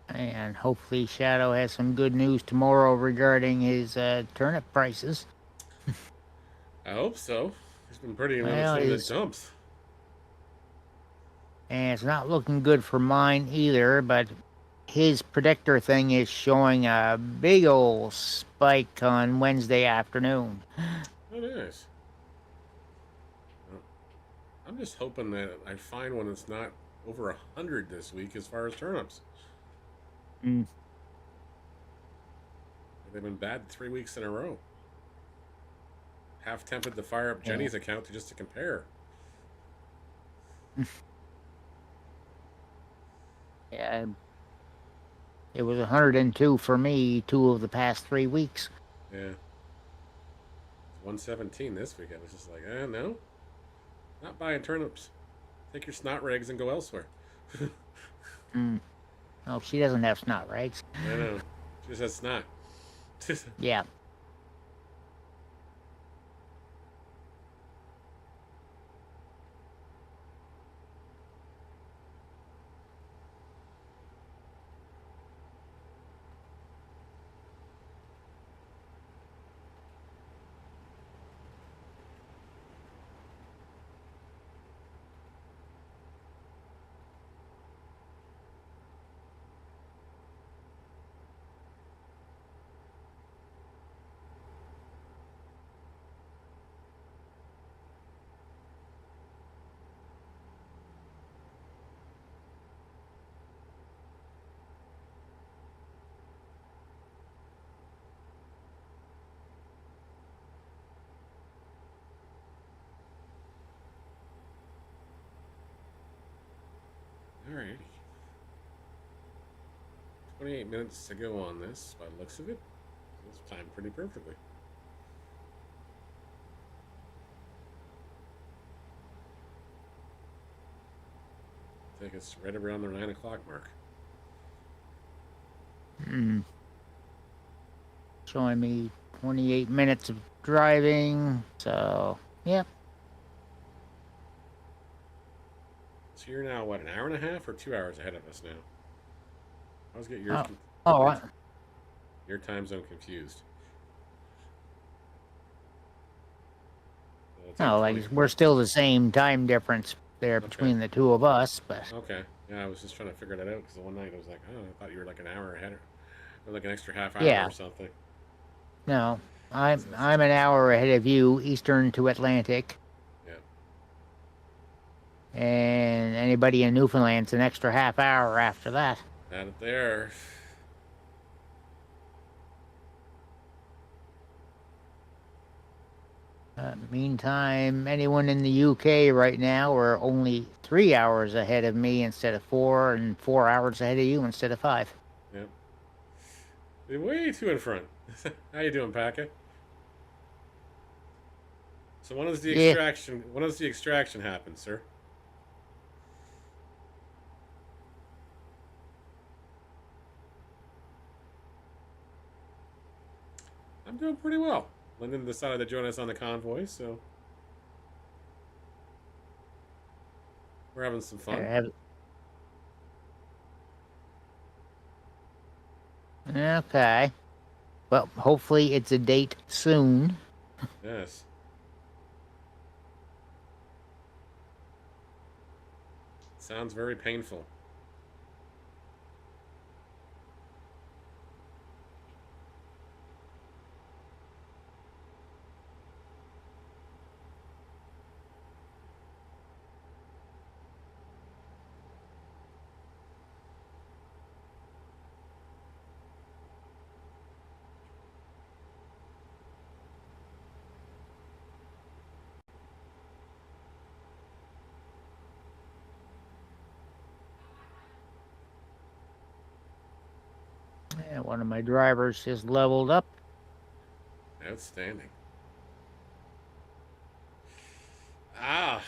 And hopefully Shadow has some good news tomorrow regarding his turnip prices. I hope so. He's been pretty Well, in the he's- dumps. And it's not looking good for mine either, but his predictor thing is showing a big old spike on Wednesday afternoon. Oh, nice. Well, I'm just hoping that I find one that's not over 100 this week as far as turnips. Mm. They've been bad 3 weeks in a row. Half tempted to fire up Jenny's account just to compare. Yeah, it was 102 for me 2 of the past 3 weeks. Yeah. It's 117 this week. I was just like, no. Not buying turnips. Take your snot rags and go elsewhere. Mm. Oh, she doesn't have snot rags. I know. Just that's not. Yeah. Alrighty. 28 minutes to go on this, by the looks of it. It's timed pretty perfectly. I think it's right around the 9 o'clock mark. Showing me 28 minutes of driving. So, yeah. So you're now, what, an hour and a half or 2 hours ahead of us now? I was getting yours. Your time zone confused. Well, it's No, like 24. we're still the same time difference there between the two of us, but Okay. Yeah, I was just trying to figure that out because the one night I was like, oh, I thought you were like an hour ahead or like an extra half hour Yeah. or something. no, I'm an hour ahead of you, Eastern to Atlantic, Yeah. and anybody in Newfoundland's an extra half hour after that. Had it there. Meantime, anyone in the UK right now are only 3 hours ahead of me instead of 4, and 4 hours ahead of you instead of 5. Yep. You're way too in front. How you doing, Packet? So when does the Yeah. extraction? When does the extraction happen, sir? I'm doing pretty well. Lyndon decided to join us on the convoy, so we're having some fun. Okay. Well, hopefully it's a date soon. Yes. Sounds very painful. Yeah, one of my drivers just leveled up. Outstanding. Ah.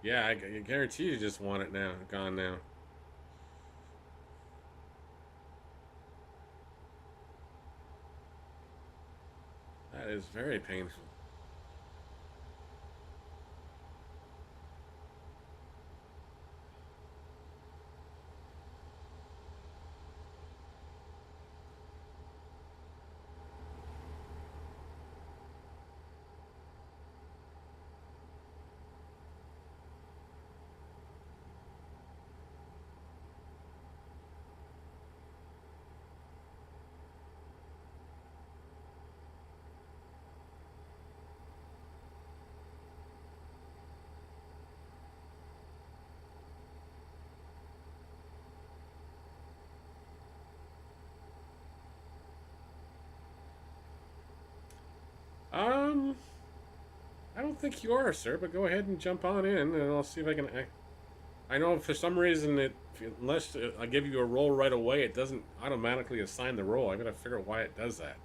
Yeah, I guarantee you just want it now. Gone now. That is very painful. I don't think you are, sir, but go ahead and jump on in, and I'll see if I can. I know for some reason unless I give you a role right away, it doesn't automatically assign the role. I gotta figure out why it does that.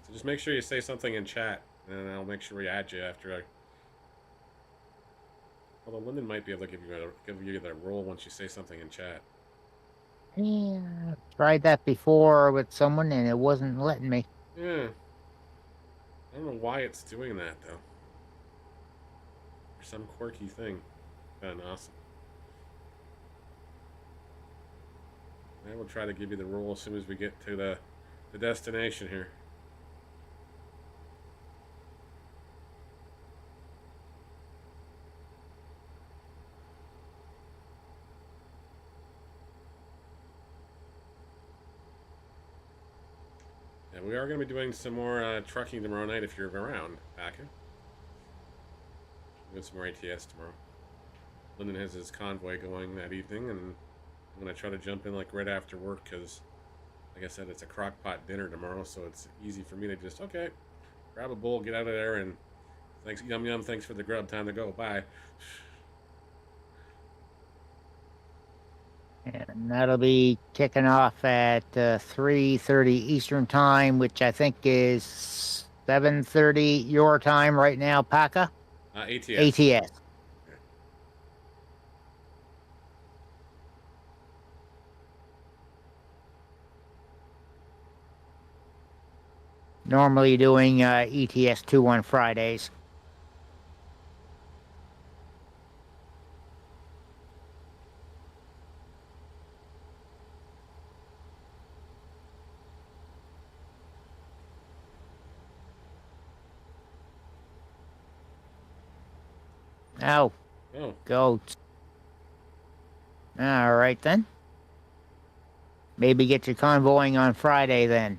So just make sure you say something in chat and I'll make sure we add you after I. Although Lyndon might be able to give you the role once you say something in chat. Yeah, tried that before with someone and it wasn't letting me. Yeah. I don't know why it's doing that though. For some quirky thing. Kind of awesome. I will try to give you the role as soon as we get to the destination here. And we are going to be doing some more trucking tomorrow night if you're around, Packer. Doing some more ATS tomorrow. Lyndon has his convoy going that evening, and I'm going to try to jump in like right after work because, like I said, it's a crock pot dinner tomorrow, so it's easy for me to just, okay, grab a bowl, get out of there, and thanks, yum yum, thanks for the grub, time to go, bye. And that'll be kicking off at 3:30 Eastern Time, which I think is 7:30 your time right now, Paca? ATS. ATS. Normally doing ETS 2 on Fridays. Oh. Oh. Goats. All right, then. Maybe get your convoying on Friday, then.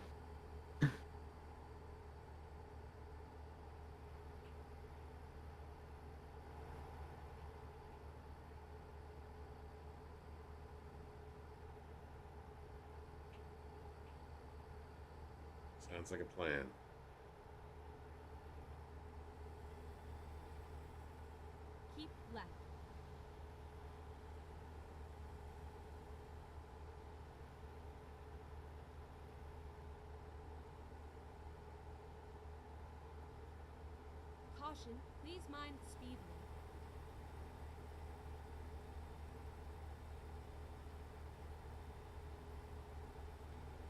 Sounds like a plan. Keep left. Caution, please mind the speed limit.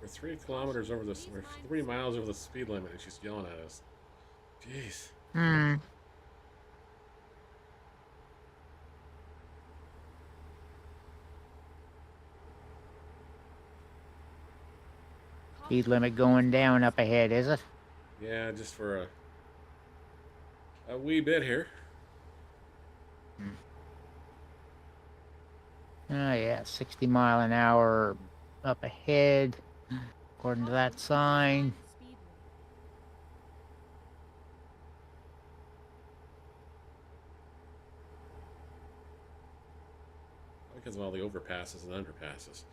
We're 3 kilometers over the. We're 3 miles over the speed limit, and she's yelling at us. Jeez. Speed limit going down up ahead, is it? Yeah, just for a wee bit here. Oh, yeah, 60 mile an hour up ahead, according to that sign. Because of all the overpasses and underpasses.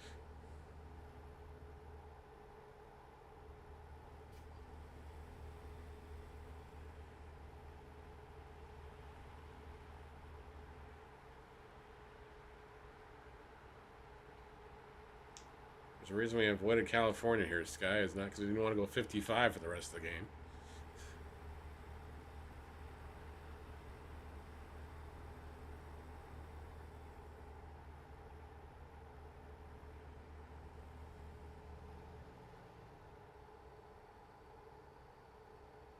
There's a reason we avoided California here, Sky. It's not because we didn't want to go 55 for the rest of the game.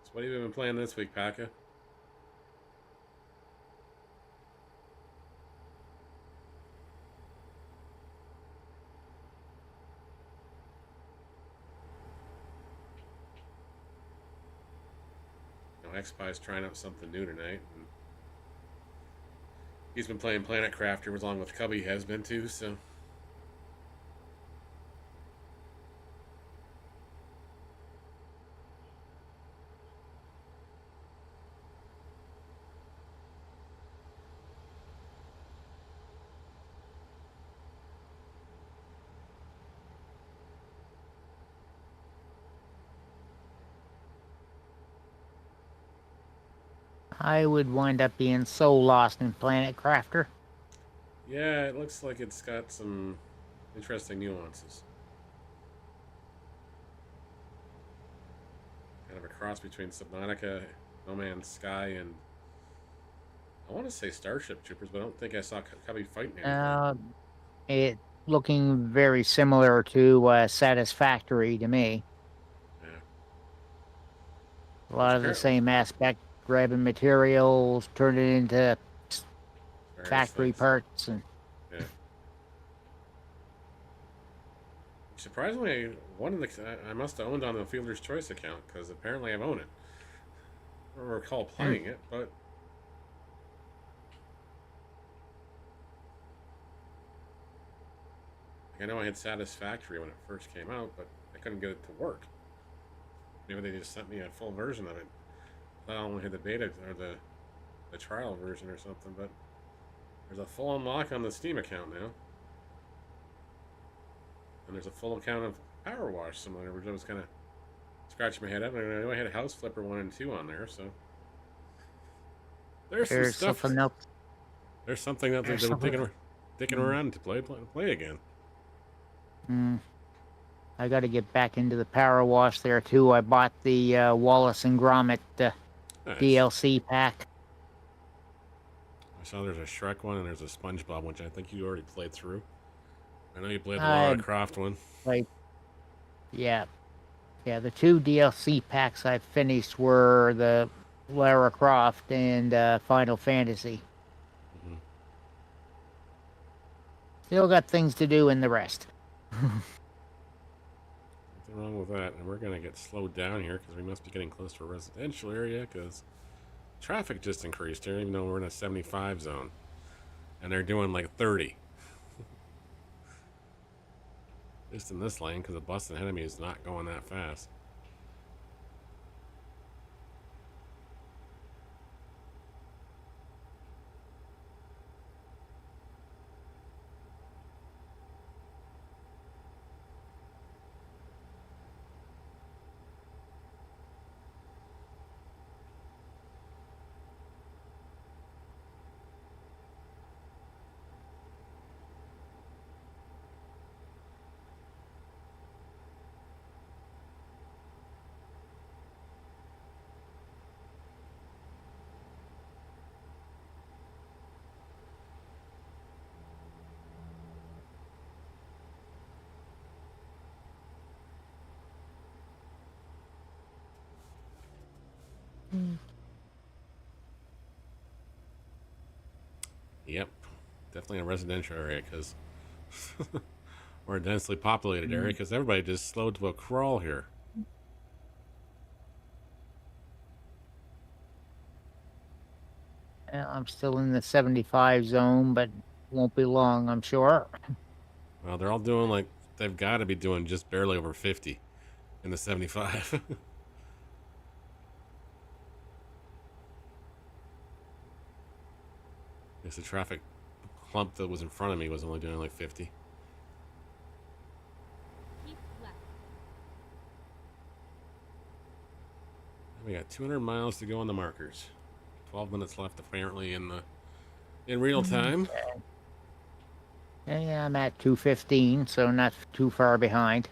So what have you been playing this week, Paca? X-Pie's trying out something new tonight. And he's been playing Planet Crafter along with Cubby has been too, so. I would wind up being so lost in Planet Crafter. Yeah, it looks like it's got some interesting nuances. Kind of a cross between Subnautica No Man's Sky and I want to say Starship Troopers, but I don't think I saw Cubby fighting anything. It looking very similar to Satisfactory to me. Yeah. A lot of the same aspect, grabbing materials, turning it into factory things. parts, and Yeah. Surprisingly, one of the I must have owned on the Fielder's Choice account because apparently I've owned it. I don't recall playing it, but I know I had Satisfactory when it first came out, but I couldn't get it to work. Maybe they just sent me a full version of it. I only had the beta or the trial version or something, but there's a full unlock on the Steam account now. And there's a full account of Power Wash Simulator, which I was kind of scratching my head up. I know I had House Flipper 1 and 2 on there, so there's some stuff. something else. There's something that they're dicking around to play again. I got to get back into the Power Wash there too. I bought the Wallace and Gromit Nice. DLC pack. I saw there's a Shrek one and there's a SpongeBob, which I think you already played through. I know you played the Lara Croft one. Yeah, the 2 DLC packs I finished were the Lara Croft and Final Fantasy. Mm-hmm. Still got things to do in the rest. Nothing wrong with that. And we're going to get slowed down here because we must be getting close to a residential area because traffic just increased here, even though we're in a 75 zone. And they're doing like 30. Just in this lane because the bus ahead of me is not going that fast. Yep, definitely a residential area because we're a densely populated area because everybody just slowed to a crawl here. I'm still in the 75 zone, but won't be long, I'm sure. Well, they're all doing like they've got to be doing just barely over 50 in the 75. Guess the traffic clump that was in front of me was only doing like 50. Keep left. We got 200 miles to go on the markers. 12 minutes left apparently in real time. Yeah, I'm at 215, so not too far behind.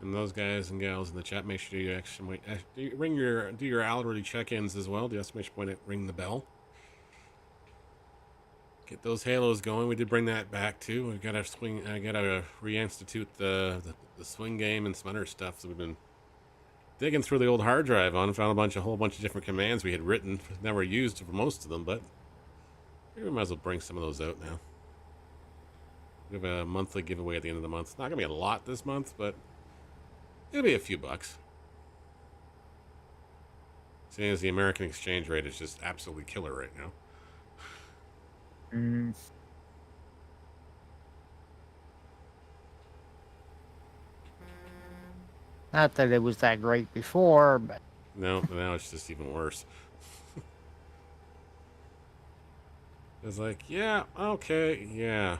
And those guys and gals in the chat, make sure you actually do your hourly check-ins as well. The exclamation point, ring the bell. Get those halos going. We did bring that back too. We got to swing. I got to reinstitute the swing game and some other stuff. So we've been digging through the old hard drive on, found a whole bunch of different commands we had written, never used for most of them, but we might as well bring some of those out now. We have a monthly giveaway at the end of the month. It's not gonna be a lot this month, but it'll be a few bucks. Seeing as the American exchange rate is just absolutely killer right now. Mm. Not that it was that great before, but No, now it's just even worse. It's like, yeah, okay, yeah.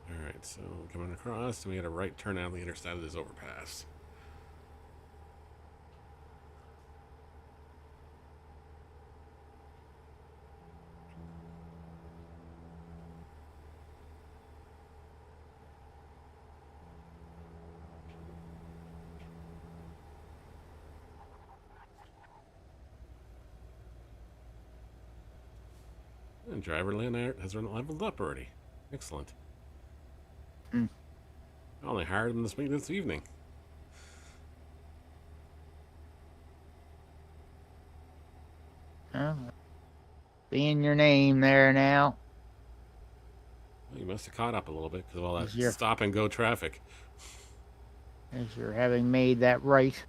Alright, so coming across, and we got a right turn out on the other side of this overpass. And driver land has run leveled up already. Excellent. Mm. I only hired him this evening. seeing your name there now. Well, you must have caught up a little bit because of all that As you're- stop and go traffic. As you're having made that right.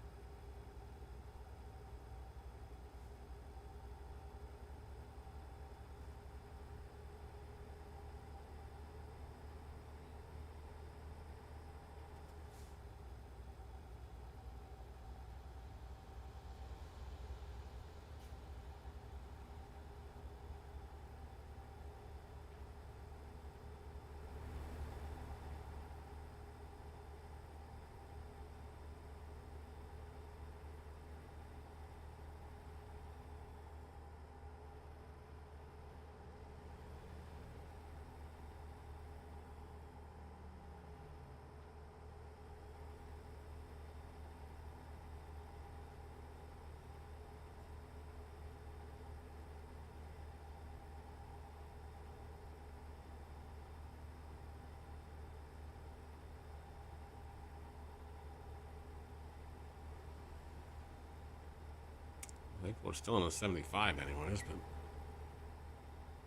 I think we're still in the 75 anyways, but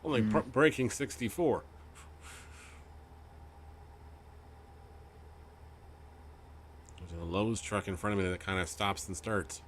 only breaking 64. There's a Lowe's truck in front of me that kind of stops and starts.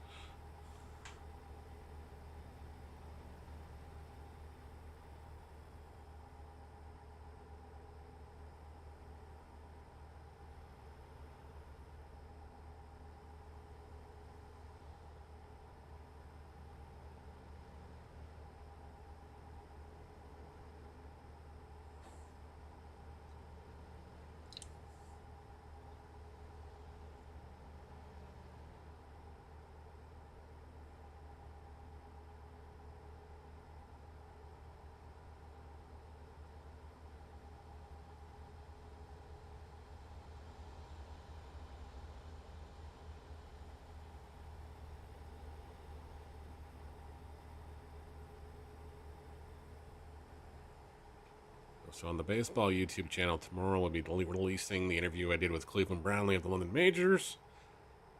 So on the baseball YouTube channel tomorrow, we'll be releasing the interview I did with Cleveland Brownlee of the London Majors.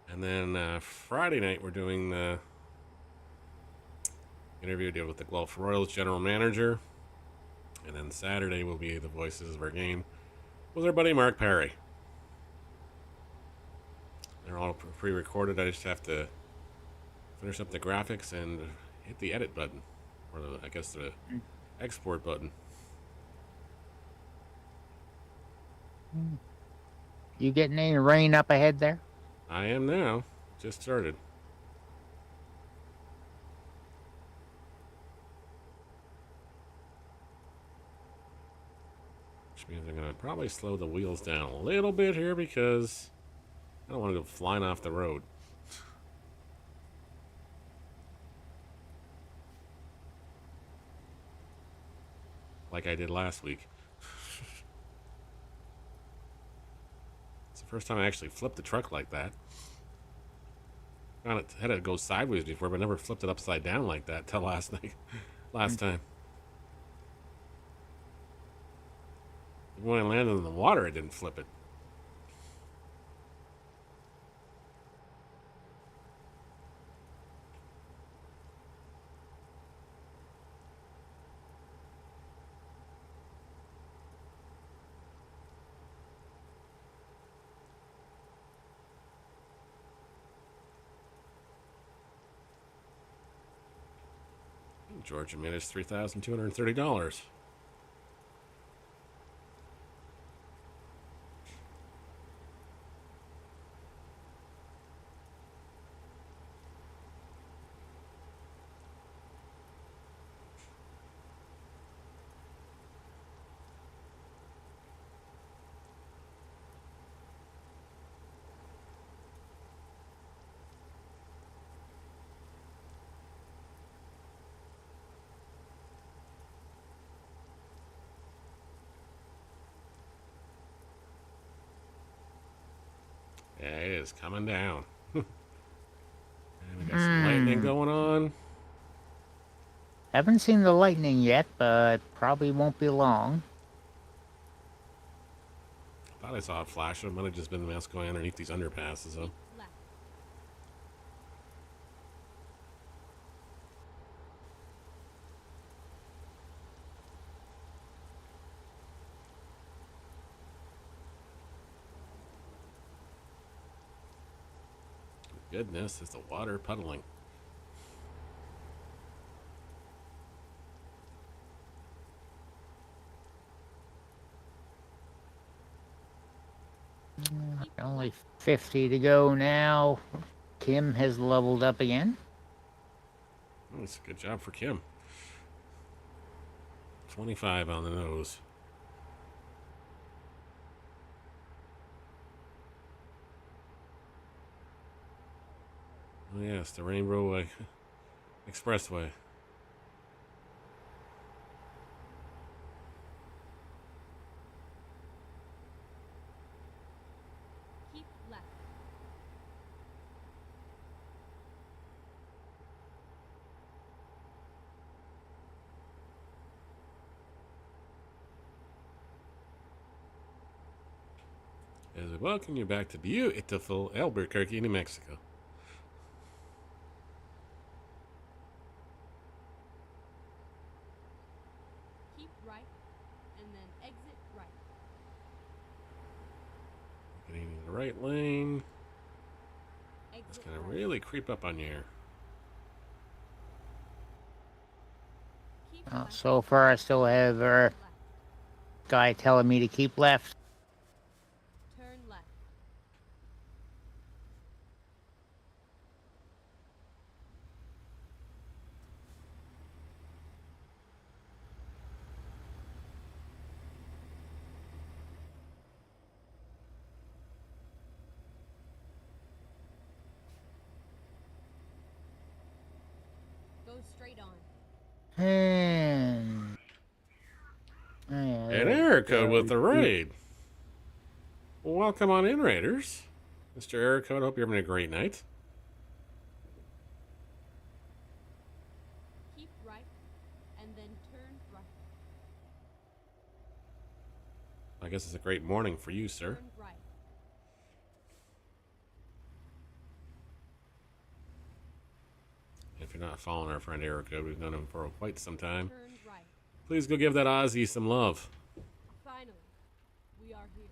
And then Friday night, we're doing the interview I did with the Guelph Royals general manager. And then Saturday will be the voices of our game with our buddy Mark Perry. They're all pre-recorded. I just have to finish up the graphics and hit the edit button. Or I guess the export button. You getting any rain up ahead there? I am now. Just started. Which means I'm going to probably slow the wheels down a little bit here because I don't want to go flying off the road. Like I did last week. It's the first time I actually flipped the truck like that. Found it had to go sideways before, but never flipped it upside down like that till last night. Last time. When I landed in the water, I didn't flip it. Georgia made us $3,230. Yeah, it is coming down. And we got some lightning going on. Haven't seen the lightning yet, but probably won't be long. Thought I saw a flash. It might have just been the mouse going underneath these underpasses, though. Left. Goodness, it's the water puddling. Only 50 to go now. Kim has leveled up again. Oh, it's a good job for Kim. 25 on the nose. Oh, yes, the Rainbow Expressway. Keep left. As we welcome you back to beautiful Albuquerque, New Mexico. Keep right, and then exit right. Getting in the right lane. It's Exit going to right. really creep up on you here. Keep left. So far, I still have our Left. guy telling me to keep left. Turn left. Go straight on. And... An error code with the raid. Well, welcome on in, Raiders. Mr. Error Code, hope you're having a great night. Keep right, and then turn right. I guess it's a great morning for you, sir. Turn right. If you're not following our friend Error Code, we've known him for quite some time. Turn right. Please go give that Aussie some love. Finally, we are here.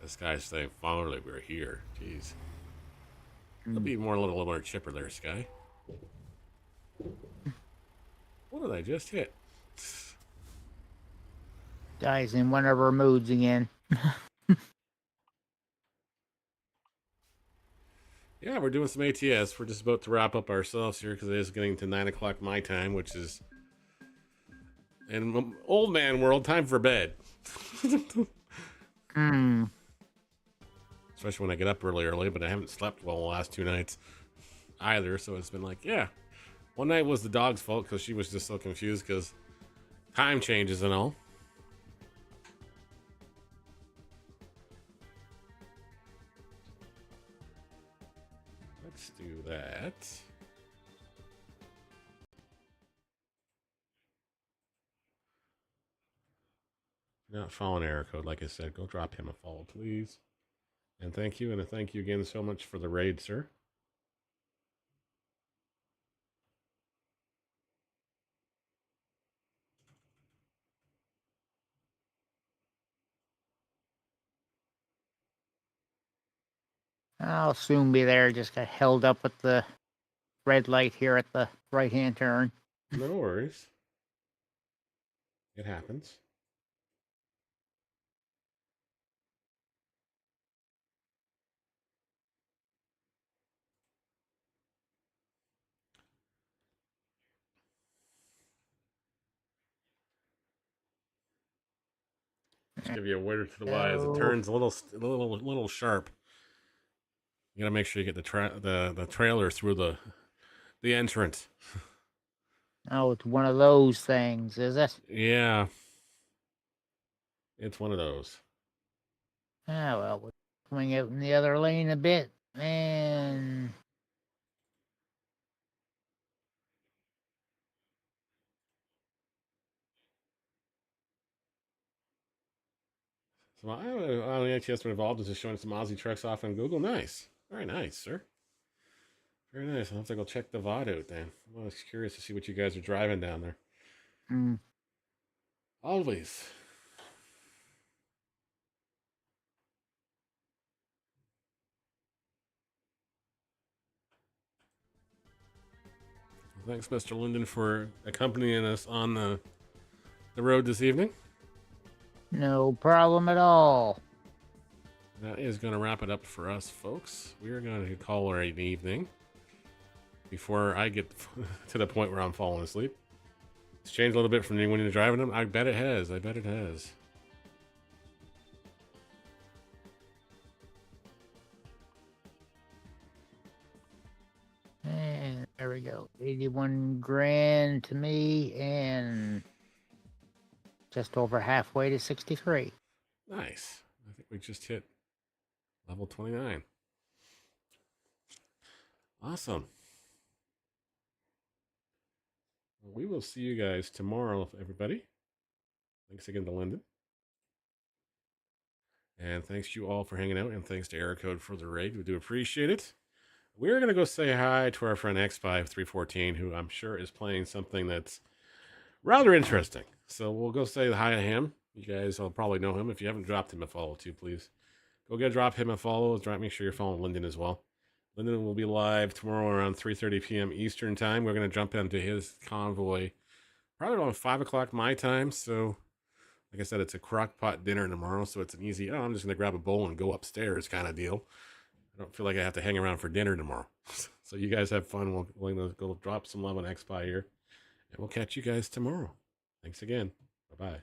This guy's saying, finally, we're here. Jeez. He'll be more a little more chipper there, Sky. What did I just hit? Guy's in one of her moods again. Yeah, we're doing some ATS. We're just about to wrap up ourselves here because it is getting to 9 o'clock my time, which is in old man world, time for bed. Especially when I get up really early, but I haven't slept well the last 2 nights either, so it's been like, yeah. One night was the dog's fault because she was just so confused because time changes and all. Let's do that. If you're not following Error Code, like I said, go drop him a follow, please. And thank you, and a thank you again so much for the raid, sir. I'll soon be there. Just got held up with the red light here at the right-hand turn. No worries. It happens. Just give you a word to the wise. It Oh, turns a little sharp. You gotta make sure you get the trailer through the entrance. oh, it's one of those things, is it? Yeah, it's one of those. Ah, well, we'll swing out in the other lane a bit, and So I don't know how the ATS were involved. Is just showing some Aussie trucks off on Google. Nice, very nice, sir. Very nice. I'll have to go check the VOD out then. I'm always curious to see what you guys are driving down there. mm, Always. Thanks, Mr. Linden, for accompanying us on the road this evening. no problem at all. That is going to wrap it up for us, folks. We're going to call her an evening before I get to the point where I'm falling asleep. It's changed a little bit from when you're driving them. I bet it has. I bet it has. And there we go. 81 grand to me, and just over halfway to 63. Nice. I think we just hit level 29. Awesome. Well, we will see you guys tomorrow, everybody. Thanks again to Lyndon. And thanks you all for hanging out, and thanks to Aircode for the raid. We do appreciate it. We're going to go say hi to our friend X5314, who I'm sure is playing something that's rather interesting. So we'll go say hi to him. You guys will probably know him. If you haven't dropped him a follow too, please go drop him a follow. Make sure you're following Lyndon as well. Lyndon will be live tomorrow around 3:30 p.m. Eastern time. We're going to jump into his convoy probably around 5 o'clock my time. So, like I said, it's a crock pot dinner tomorrow. So it's an easy, I'm just going to grab a bowl and go upstairs kind of deal. I don't feel like I have to hang around for dinner tomorrow. So you guys have fun. We'll go drop some love on XPie here. And we'll catch you guys tomorrow. Thanks again. Bye-bye.